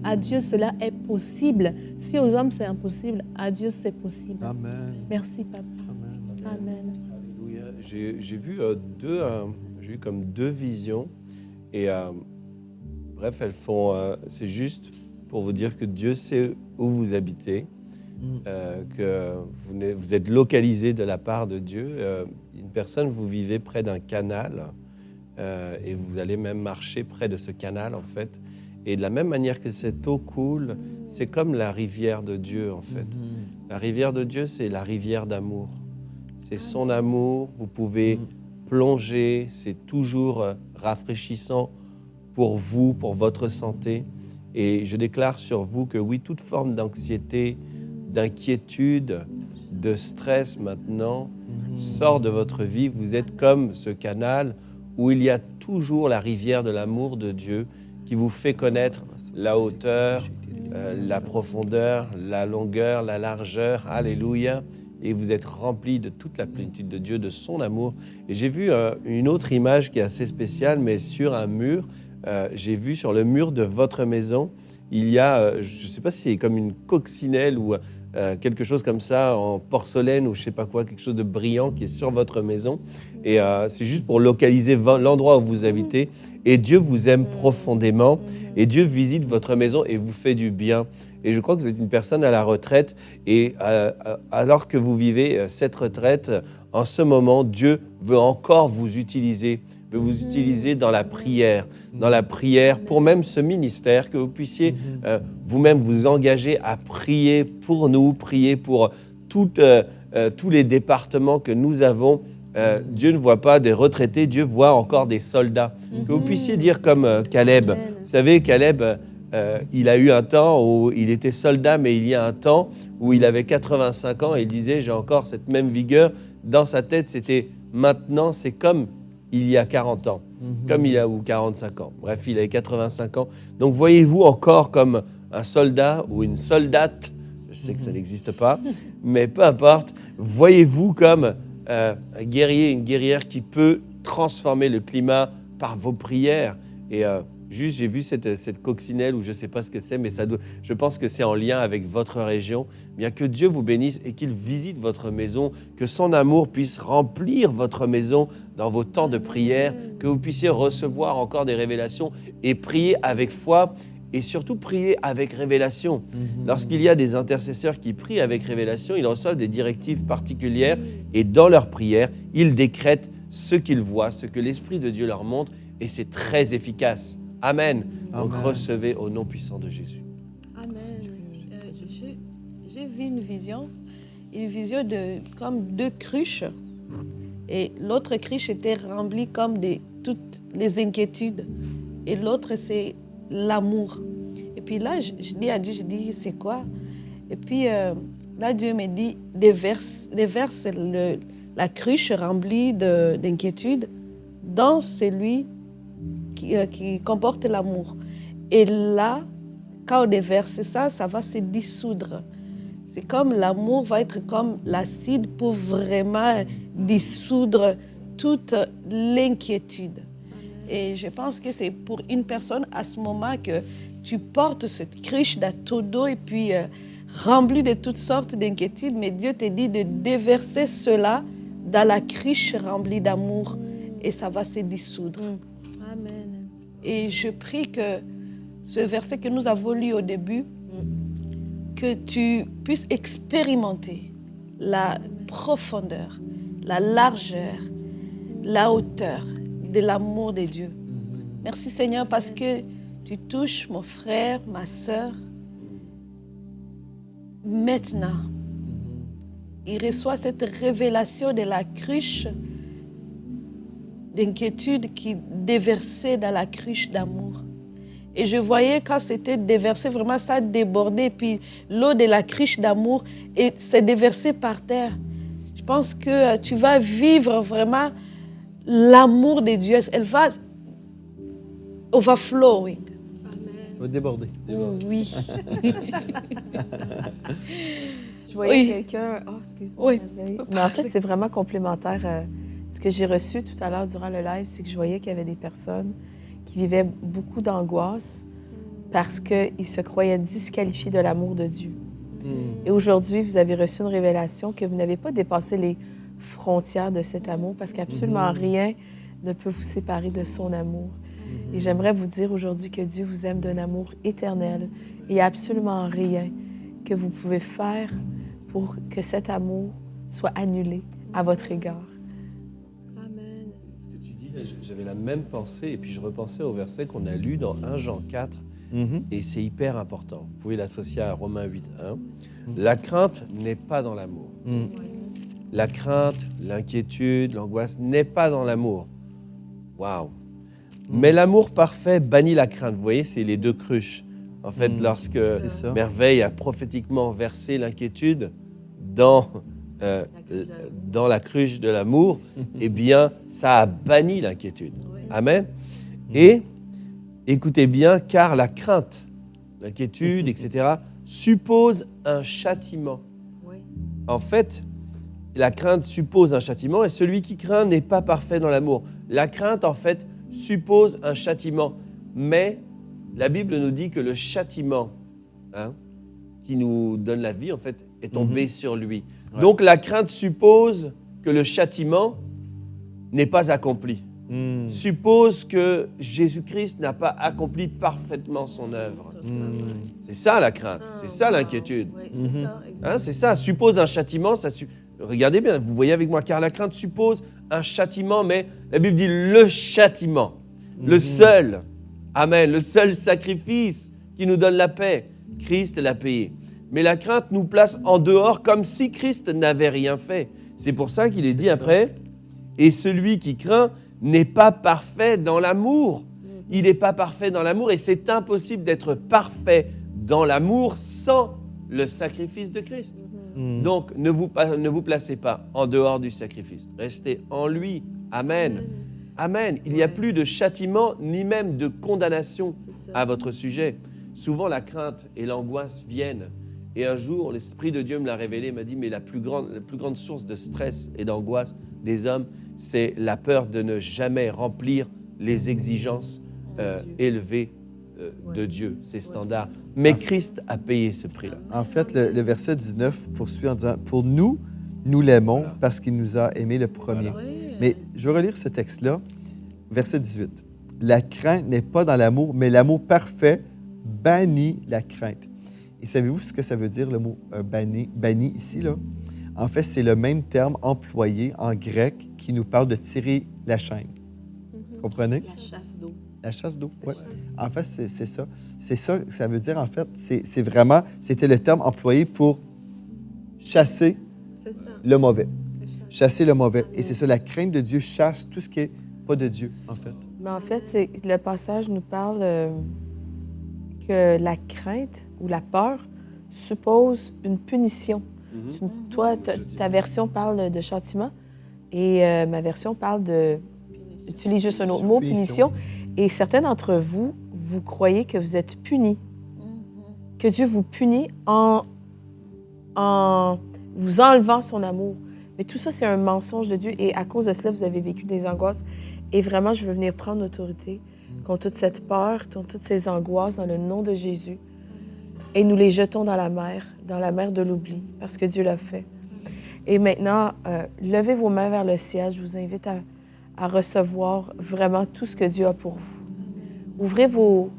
À Dieu, cela est possible. Si aux hommes, c'est impossible, à Dieu, c'est possible. Amen. Merci, Papa. Amen. Amen. Alléluia. J'ai vu j'ai eu comme deux visions et bref, elles font. C'est juste pour vous dire que Dieu sait où vous habitez, que vous êtes localisé de la part de Dieu. Une personne, vous vivez près d'un canal et vous allez même marcher près de ce canal en fait. Et de la même manière que cette eau coule, c'est comme la rivière de Dieu en fait. La rivière de Dieu, c'est la rivière d'amour. C'est son amour, vous pouvez plonger, c'est toujours rafraîchissant pour vous, pour votre santé. Et je déclare sur vous que oui, toute forme d'anxiété, d'inquiétude, de stress maintenant sort de votre vie. Vous êtes comme ce canal où il y a toujours la rivière de l'amour de Dieu qui vous fait connaître la hauteur, la profondeur, la longueur, la largeur. Alléluia. Et vous êtes remplis de toute la plénitude de Dieu, de son amour. Et j'ai vu une autre image qui est assez spéciale, mais sur un mur. J'ai vu sur le mur de votre maison, il y a, je ne sais pas si c'est comme une coccinelle ou quelque chose comme ça en porcelaine ou je ne sais pas quoi, quelque chose de brillant qui est sur votre maison. Et c'est juste pour localiser l'endroit où vous habitez. Et Dieu vous aime profondément. Et Dieu visite votre maison et vous fait du bien. Et je crois que vous êtes une personne à la retraite. Et alors que vous vivez cette retraite, en ce moment, Dieu veut encore vous utiliser. Veut vous utiliser dans la prière pour même ce ministère, que vous puissiez vous-même vous engager à prier pour nous, prier pour tous les départements que nous avons. Dieu ne voit pas des retraités, Dieu voit encore des soldats. Que vous puissiez dire comme Caleb. Vous savez, Caleb, il a eu un temps où il était soldat, mais il y a un temps où il avait 85 ans et il disait « j'ai encore cette même vigueur ». Dans sa tête, c'était « maintenant, c'est comme il y a 40 ans, comme il a ou 45 ans. Bref, il avait 85 ans. Donc, voyez-vous encore comme un soldat ou une soldate, je sais que ça n'existe pas, mais peu importe, voyez-vous comme un guerrier, une guerrière qui peut transformer le climat par vos prières. Et juste, j'ai vu cette coccinelle, ou je ne sais pas ce que c'est, mais je pense que c'est en lien avec votre région. Bien que Dieu vous bénisse et qu'il visite votre maison, que son amour puisse remplir votre maison dans vos temps de prière, que vous puissiez recevoir encore des révélations et prier avec foi et surtout prier avec révélation. Lorsqu'il y a des intercesseurs qui prient avec révélation, ils reçoivent des directives particulières et dans leur prière, ils décrètent ce qu'ils voient, ce que l'Esprit de Dieu leur montre et c'est très efficace. Amen. Donc recevez au nom puissant de Jésus. Amen. J'ai vu une vision de comme deux cruches. Et l'autre cruche était remplie comme de toutes les inquiétudes. Et l'autre, c'est l'amour. Et puis là, je dis à Dieu, c'est quoi? Et puis là, Dieu me dit, déverse la cruche remplie d'inquiétudes dans celui qui comporte l'amour. Et là, quand on déverse ça, ça va se dissoudre. C'est comme l'amour va être comme l'acide pour vraiment dissoudre toute l'inquiétude. Et je pense que c'est pour une personne à ce moment que tu portes cette cruche dans ton dos et puis remplie de toutes sortes d'inquiétudes, mais Dieu te dit de déverser cela dans la cruche remplie d'amour et ça va se dissoudre. Amen. Et je prie que ce verset que nous avons lu au début, que tu puisses expérimenter la profondeur, la largeur, la hauteur de l'amour de Dieu. Merci Seigneur parce que tu touches mon frère, ma sœur. Maintenant, il reçoit cette révélation de la cruche d'inquiétude qui déversait dans la cruche d'amour. Et je voyais quand c'était déversé, vraiment ça débordait, puis l'eau de la cruche d'amour s'est déversée par terre. Je pense que tu vas vivre vraiment l'amour de Dieu. Elle va overflowing. Ça va déborder. Oui. Je voyais Oui. quelqu'un... Oh, excuse-moi. Oui. Mais en fait, c'est vraiment complémentaire. Ce que j'ai reçu tout à l'heure durant le live, c'est que je voyais qu'il y avait des personnes qui vivaient beaucoup d'angoisse parce qu'ils se croyaient disqualifiés de l'amour de Dieu. Et aujourd'hui, vous avez reçu une révélation que vous n'avez pas dépassé les frontières de cet amour parce qu'absolument rien ne peut vous séparer de son amour. Et j'aimerais vous dire aujourd'hui que Dieu vous aime d'un amour éternel et il n'y a absolument rien que vous pouvez faire pour que cet amour soit annulé à votre égard. Amen. Ce que tu dis, là, j'avais la même pensée et puis je repensais au verset qu'on a lu dans 1 Jean 4 et c'est hyper important. Vous pouvez l'associer à Romains 8.1. La crainte n'est pas dans l'amour. La crainte, l'inquiétude, l'angoisse n'est pas dans l'amour. Waouh! Mais l'amour parfait bannit la crainte. Vous voyez, c'est les deux cruches. En fait, lorsque Merveille a prophétiquement versé l'inquiétude dans la cruche de l'amour, eh bien, ça a banni l'inquiétude. Amen. Et écoutez bien, car la crainte, l'inquiétude, etc., suppose un châtiment. Oui. En fait, la crainte suppose un châtiment et celui qui craint n'est pas parfait dans l'amour. La crainte, en fait, suppose un châtiment. Mais la Bible nous dit que le châtiment qui nous donne la vie, en fait, est tombé sur lui. Ouais. Donc la crainte suppose que le châtiment n'est pas accompli. Suppose que Jésus-Christ n'a pas accompli parfaitement son œuvre. C'est ça la crainte, c'est ça l'inquiétude. Oui, c'est ça, c'est ça, suppose un châtiment, regardez bien, vous voyez avec moi, car la crainte suppose un châtiment, mais la Bible dit le châtiment, le seul, amen, le seul sacrifice qui nous donne la paix, Christ l'a payé. Mais la crainte nous place en dehors comme si Christ n'avait rien fait. C'est pour ça qu'il est dit après, et celui qui craint n'est pas parfait dans l'amour. Il n'est pas parfait dans l'amour et c'est impossible d'être parfait dans l'amour sans le sacrifice de Christ. Donc, ne vous placez pas en dehors du sacrifice. Restez en lui. Amen. Amen. Il n'y a plus de châtiment ni même de condamnation à votre sujet. Souvent, la crainte et l'angoisse viennent. Et un jour, l'Esprit de Dieu me l'a révélé, m'a dit, mais la plus grande source de stress et d'angoisse des hommes, c'est la peur de ne jamais remplir les exigences élevées de Dieu, ses standards. Mais Christ a payé ce prix-là. En fait, le verset 19 poursuit en disant « Pour nous, nous l'aimons parce qu'il nous a aimés le premier. » Mais je vais relire ce texte-là, verset 18. « La crainte n'est pas dans l'amour, mais l'amour parfait bannit la crainte. » Et savez-vous ce que ça veut dire, le mot banni ici, là? En fait, c'est le même terme employé en grec qui nous parle de tirer la chaîne. Comprenez? La chasse d'eau. La chasse d'eau, oui. En fait, c'est ça. C'est ça que ça veut dire, en fait. C'est vraiment, c'était le terme employé pour chasser le mauvais. Chasser le mauvais. Et c'est ça, la crainte de Dieu chasse tout ce qui n'est pas de Dieu, en fait. Mais en fait, le passage nous parle que la crainte ou la peur suppose une punition. Toi, ta version parle de châtiment et ma version parle de... Utilise juste un autre mot, punition. Et certains d'entre vous, vous croyez que vous êtes punis. Que Dieu vous punit en vous enlevant son amour. Mais tout ça, c'est un mensonge de Dieu. Et à cause de cela, vous avez vécu des angoisses. Et vraiment, je veux venir prendre l'autorité contre toute cette peur, contre toutes ces angoisses, dans le nom de Jésus. Et nous les jetons dans la mer de l'oubli, parce que Dieu l'a fait. Et maintenant, levez vos mains vers le ciel. Je vous invite à recevoir vraiment tout ce que Dieu a pour vous. Ouvrez vos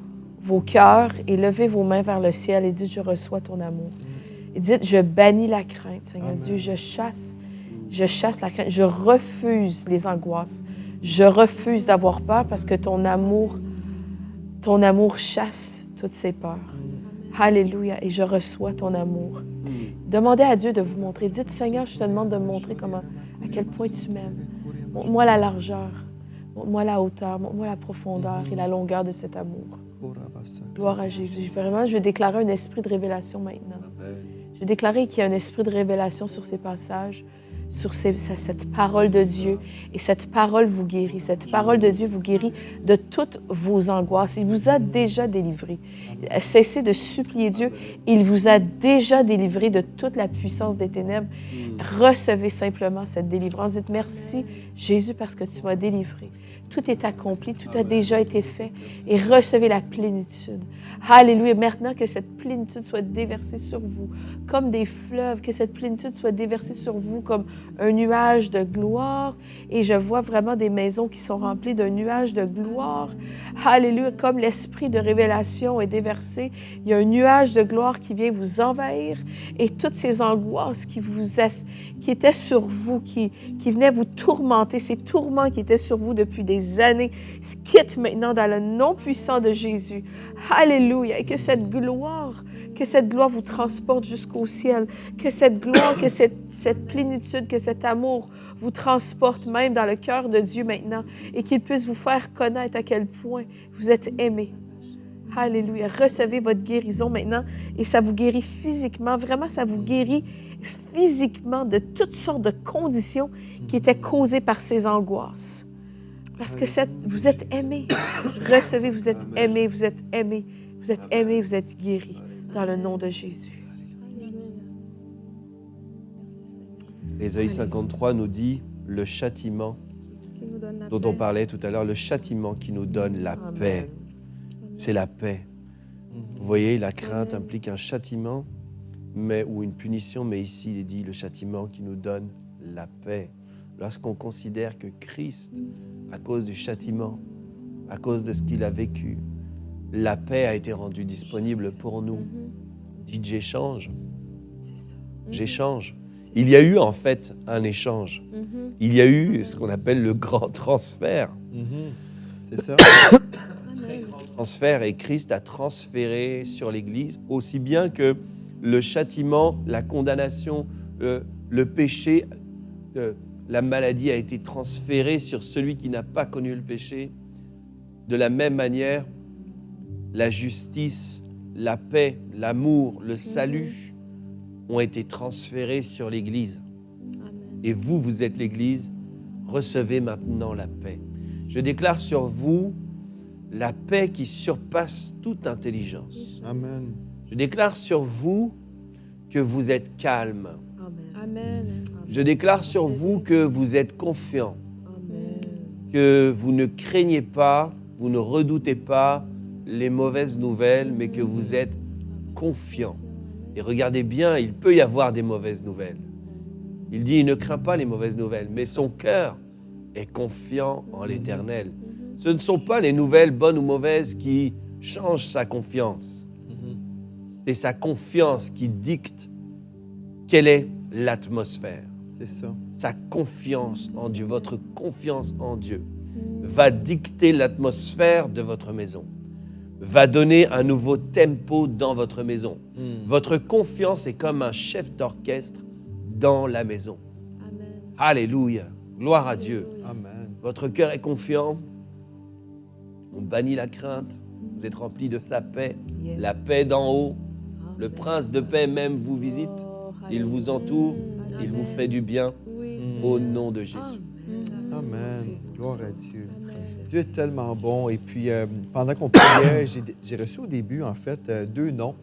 cœurs et levez vos mains vers le ciel et dites, je reçois ton amour. Et dites, je bannis la crainte, Seigneur Dieu, je chasse la crainte, je refuse les angoisses, je refuse d'avoir peur parce que ton amour chasse toutes ces peurs. Alléluia, et je reçois ton amour. Demandez à Dieu de vous montrer. Dites, Seigneur, je te demande de me montrer à quel point tu m'aimes. Montre-moi la largeur, montre-moi la hauteur, montre-moi la profondeur et la longueur de cet amour. Gloire à Jésus. Je vais déclarer un esprit de révélation maintenant. Je vais déclarer qu'il y a un esprit de révélation sur ces passages, sur cette parole de Dieu. Et cette parole vous guérit. Cette parole de Dieu vous guérit de toutes vos angoisses. Il vous a déjà délivré. Cessez de supplier Dieu. Il vous a déjà délivré de toute la puissance des ténèbres. Recevez simplement cette délivrance. Dites merci, Jésus, parce que tu m'as délivré. Tout est accompli, tout a déjà été fait. Et recevez la plénitude. Alléluia. Maintenant, que cette plénitude soit déversée sur vous comme des fleuves, que cette plénitude soit déversée sur vous comme un nuage de gloire. Et je vois vraiment des maisons qui sont remplies d'un nuage de gloire. Alléluia. Comme l'esprit de révélation est déversé, il y a un nuage de gloire qui vient vous envahir. Et toutes ces angoisses qui étaient sur vous, qui venaient vous tourmenter, ces tourments qui étaient sur vous depuis des années, se quittent maintenant dans le nom puissant de Jésus. Alléluia. Et que cette gloire vous transporte jusqu'au ciel. Que cette gloire, que cette plénitude, que cet amour vous transporte même dans le cœur de Dieu maintenant et qu'il puisse vous faire connaître à quel point vous êtes aimé. Alléluia. Recevez votre guérison maintenant et ça vous guérit physiquement. Vraiment, ça vous guérit physiquement de toutes sortes de conditions qui étaient causées par ces angoisses. Parce que vous êtes aimés. Recevez, vous êtes aimés, vous êtes aimés, vous êtes aimés, vous êtes guéris dans le nom de Jésus. Ésaïe 53 nous dit le châtiment Qui nous donne la dont paix. on parlait tout à l'heure, le châtiment qui nous donne la Amen. paix. C'est la paix. Vous voyez, la crainte implique un châtiment ou une punition, mais ici, il est dit le châtiment qui nous donne la paix. Lorsqu'on considère que Christ, à cause du châtiment, à cause de ce qu'il a vécu, la paix a été rendue disponible pour nous. Dites j'échange, C'est ça. j'échange. Il y a eu en fait un échange. Mhm. Il y a eu ce qu'on appelle le grand transfert. C'est ça. Transfert, et Christ a transféré sur l'Église aussi bien que le châtiment, la condamnation, le péché, la maladie a été transférée sur celui qui n'a pas connu le péché. De la même manière, la justice, la paix, l'amour, le salut ont été transférés sur l'Église. Amen. Et vous, vous êtes l'Église, recevez maintenant la paix. Je déclare sur vous la paix qui surpasse toute intelligence. Amen. Je déclare sur vous que vous êtes calme. Amen. Amen. Je déclare sur vous que vous êtes confiant, Amen. que vous ne craignez pas, vous ne redoutez pas les mauvaises nouvelles, mais que vous êtes confiant. Et regardez bien, il peut y avoir des mauvaises nouvelles. Il dit, il ne craint pas les mauvaises nouvelles, mais son cœur est confiant en l'Éternel. Ce ne sont pas les nouvelles bonnes ou mauvaises qui changent sa confiance. C'est sa confiance qui dicte quelle est l'atmosphère. C'est ça. Sa confiance en Dieu, votre confiance en Dieu va dicter l'atmosphère de votre maison, va donner un nouveau tempo dans votre maison. Votre confiance est comme un chef d'orchestre dans la maison. Amen. Alléluia, gloire à Dieu. Amen. Votre cœur est confiant, on bannit la crainte, vous êtes rempli de sa paix, Yes. la paix d'en haut. Le prince de paix même vous visite, Oh, il vous entoure, il vous fait du bien Oui. au nom de Jésus. Amen. Gloire à Dieu. Dieu est tellement bon. Et puis, pendant qu'on priait, j'ai reçu au début, en fait, 2 noms.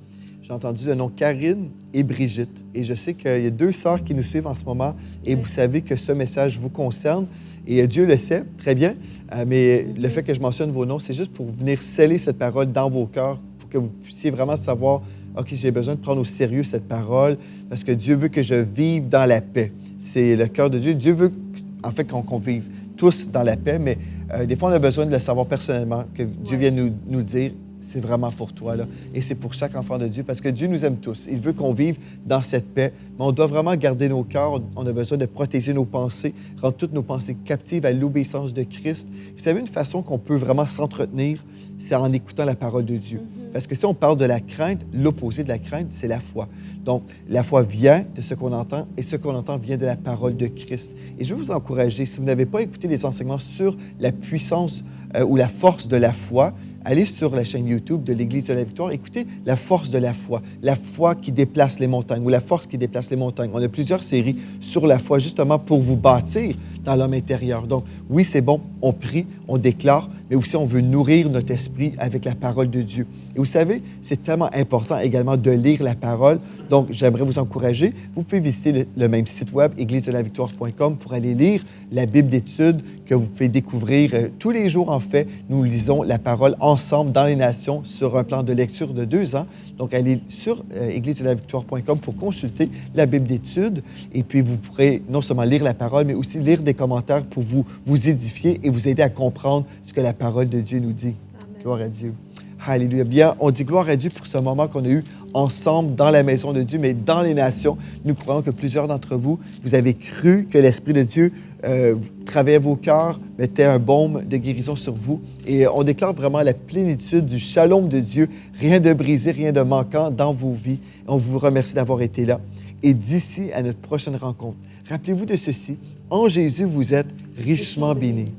J'ai entendu le nom Karine et Brigitte. Et je sais qu'il y a 2 sœurs qui nous suivent en ce moment. Et vous savez que ce message vous concerne. Et Dieu le sait, très bien. Mais le fait que je mentionne vos noms, c'est juste pour venir sceller cette parole dans vos cœurs, pour que vous puissiez vraiment savoir, OK, j'ai besoin de prendre au sérieux cette parole, parce que Dieu veut que je vive dans la paix. C'est le cœur de Dieu. Dieu veut, en fait, qu'on vive tous dans la paix, mais des fois, on a besoin de le savoir personnellement, que Dieu vienne nous le dire, c'est vraiment pour toi, là. Et c'est pour chaque enfant de Dieu, parce que Dieu nous aime tous. Il veut qu'on vive dans cette paix, mais on doit vraiment garder nos cœurs. On a besoin de protéger nos pensées, rendre toutes nos pensées captives à l'obéissance de Christ. Vous savez, une façon qu'on peut vraiment s'entretenir, c'est en écoutant la parole de Dieu. Parce que si on parle de la crainte, l'opposé de la crainte, c'est la foi. Donc, la foi vient de ce qu'on entend, et ce qu'on entend vient de la parole de Christ. Et je veux vous encourager, si vous n'avez pas écouté les enseignements sur la puissance ou la force de la foi, allez sur la chaîne YouTube de l'Église de la Victoire, écoutez la force de la foi qui déplace les montagnes, ou la force qui déplace les montagnes. On a plusieurs séries sur la foi, justement pour vous bâtir dans l'homme intérieur. Donc, oui, c'est bon, on prie, on déclare, mais aussi on veut nourrir notre esprit avec la parole de Dieu. Et vous savez, c'est tellement important également de lire la parole. Donc, j'aimerais vous encourager. Vous pouvez visiter le même site web, églisedelavictoire.com, pour aller lire la Bible d'études que vous pouvez découvrir tous les jours. En fait, nous lisons la parole ensemble dans les nations sur un plan de lecture de 2 ans. Donc, allez sur églisedelavictoire.com pour consulter la Bible d'études. Et puis, vous pourrez non seulement lire la parole, mais aussi lire des commentaires pour vous édifier et vous aider à comprendre ce que la parole de Dieu nous dit. Amen. Gloire à Dieu. Alléluia. Bien, on dit gloire à Dieu pour ce moment qu'on a eu ensemble dans la maison de Dieu, mais dans les nations. Nous croyons que plusieurs d'entre vous, vous avez cru que l'Esprit de Dieu travaillait vos cœurs, mettait un baume de guérison sur vous. Et on déclare vraiment la plénitude du shalom de Dieu, rien de brisé, rien de manquant dans vos vies. On vous remercie d'avoir été là. Et d'ici à notre prochaine rencontre, rappelez-vous de ceci, en Jésus, vous êtes richement bénis.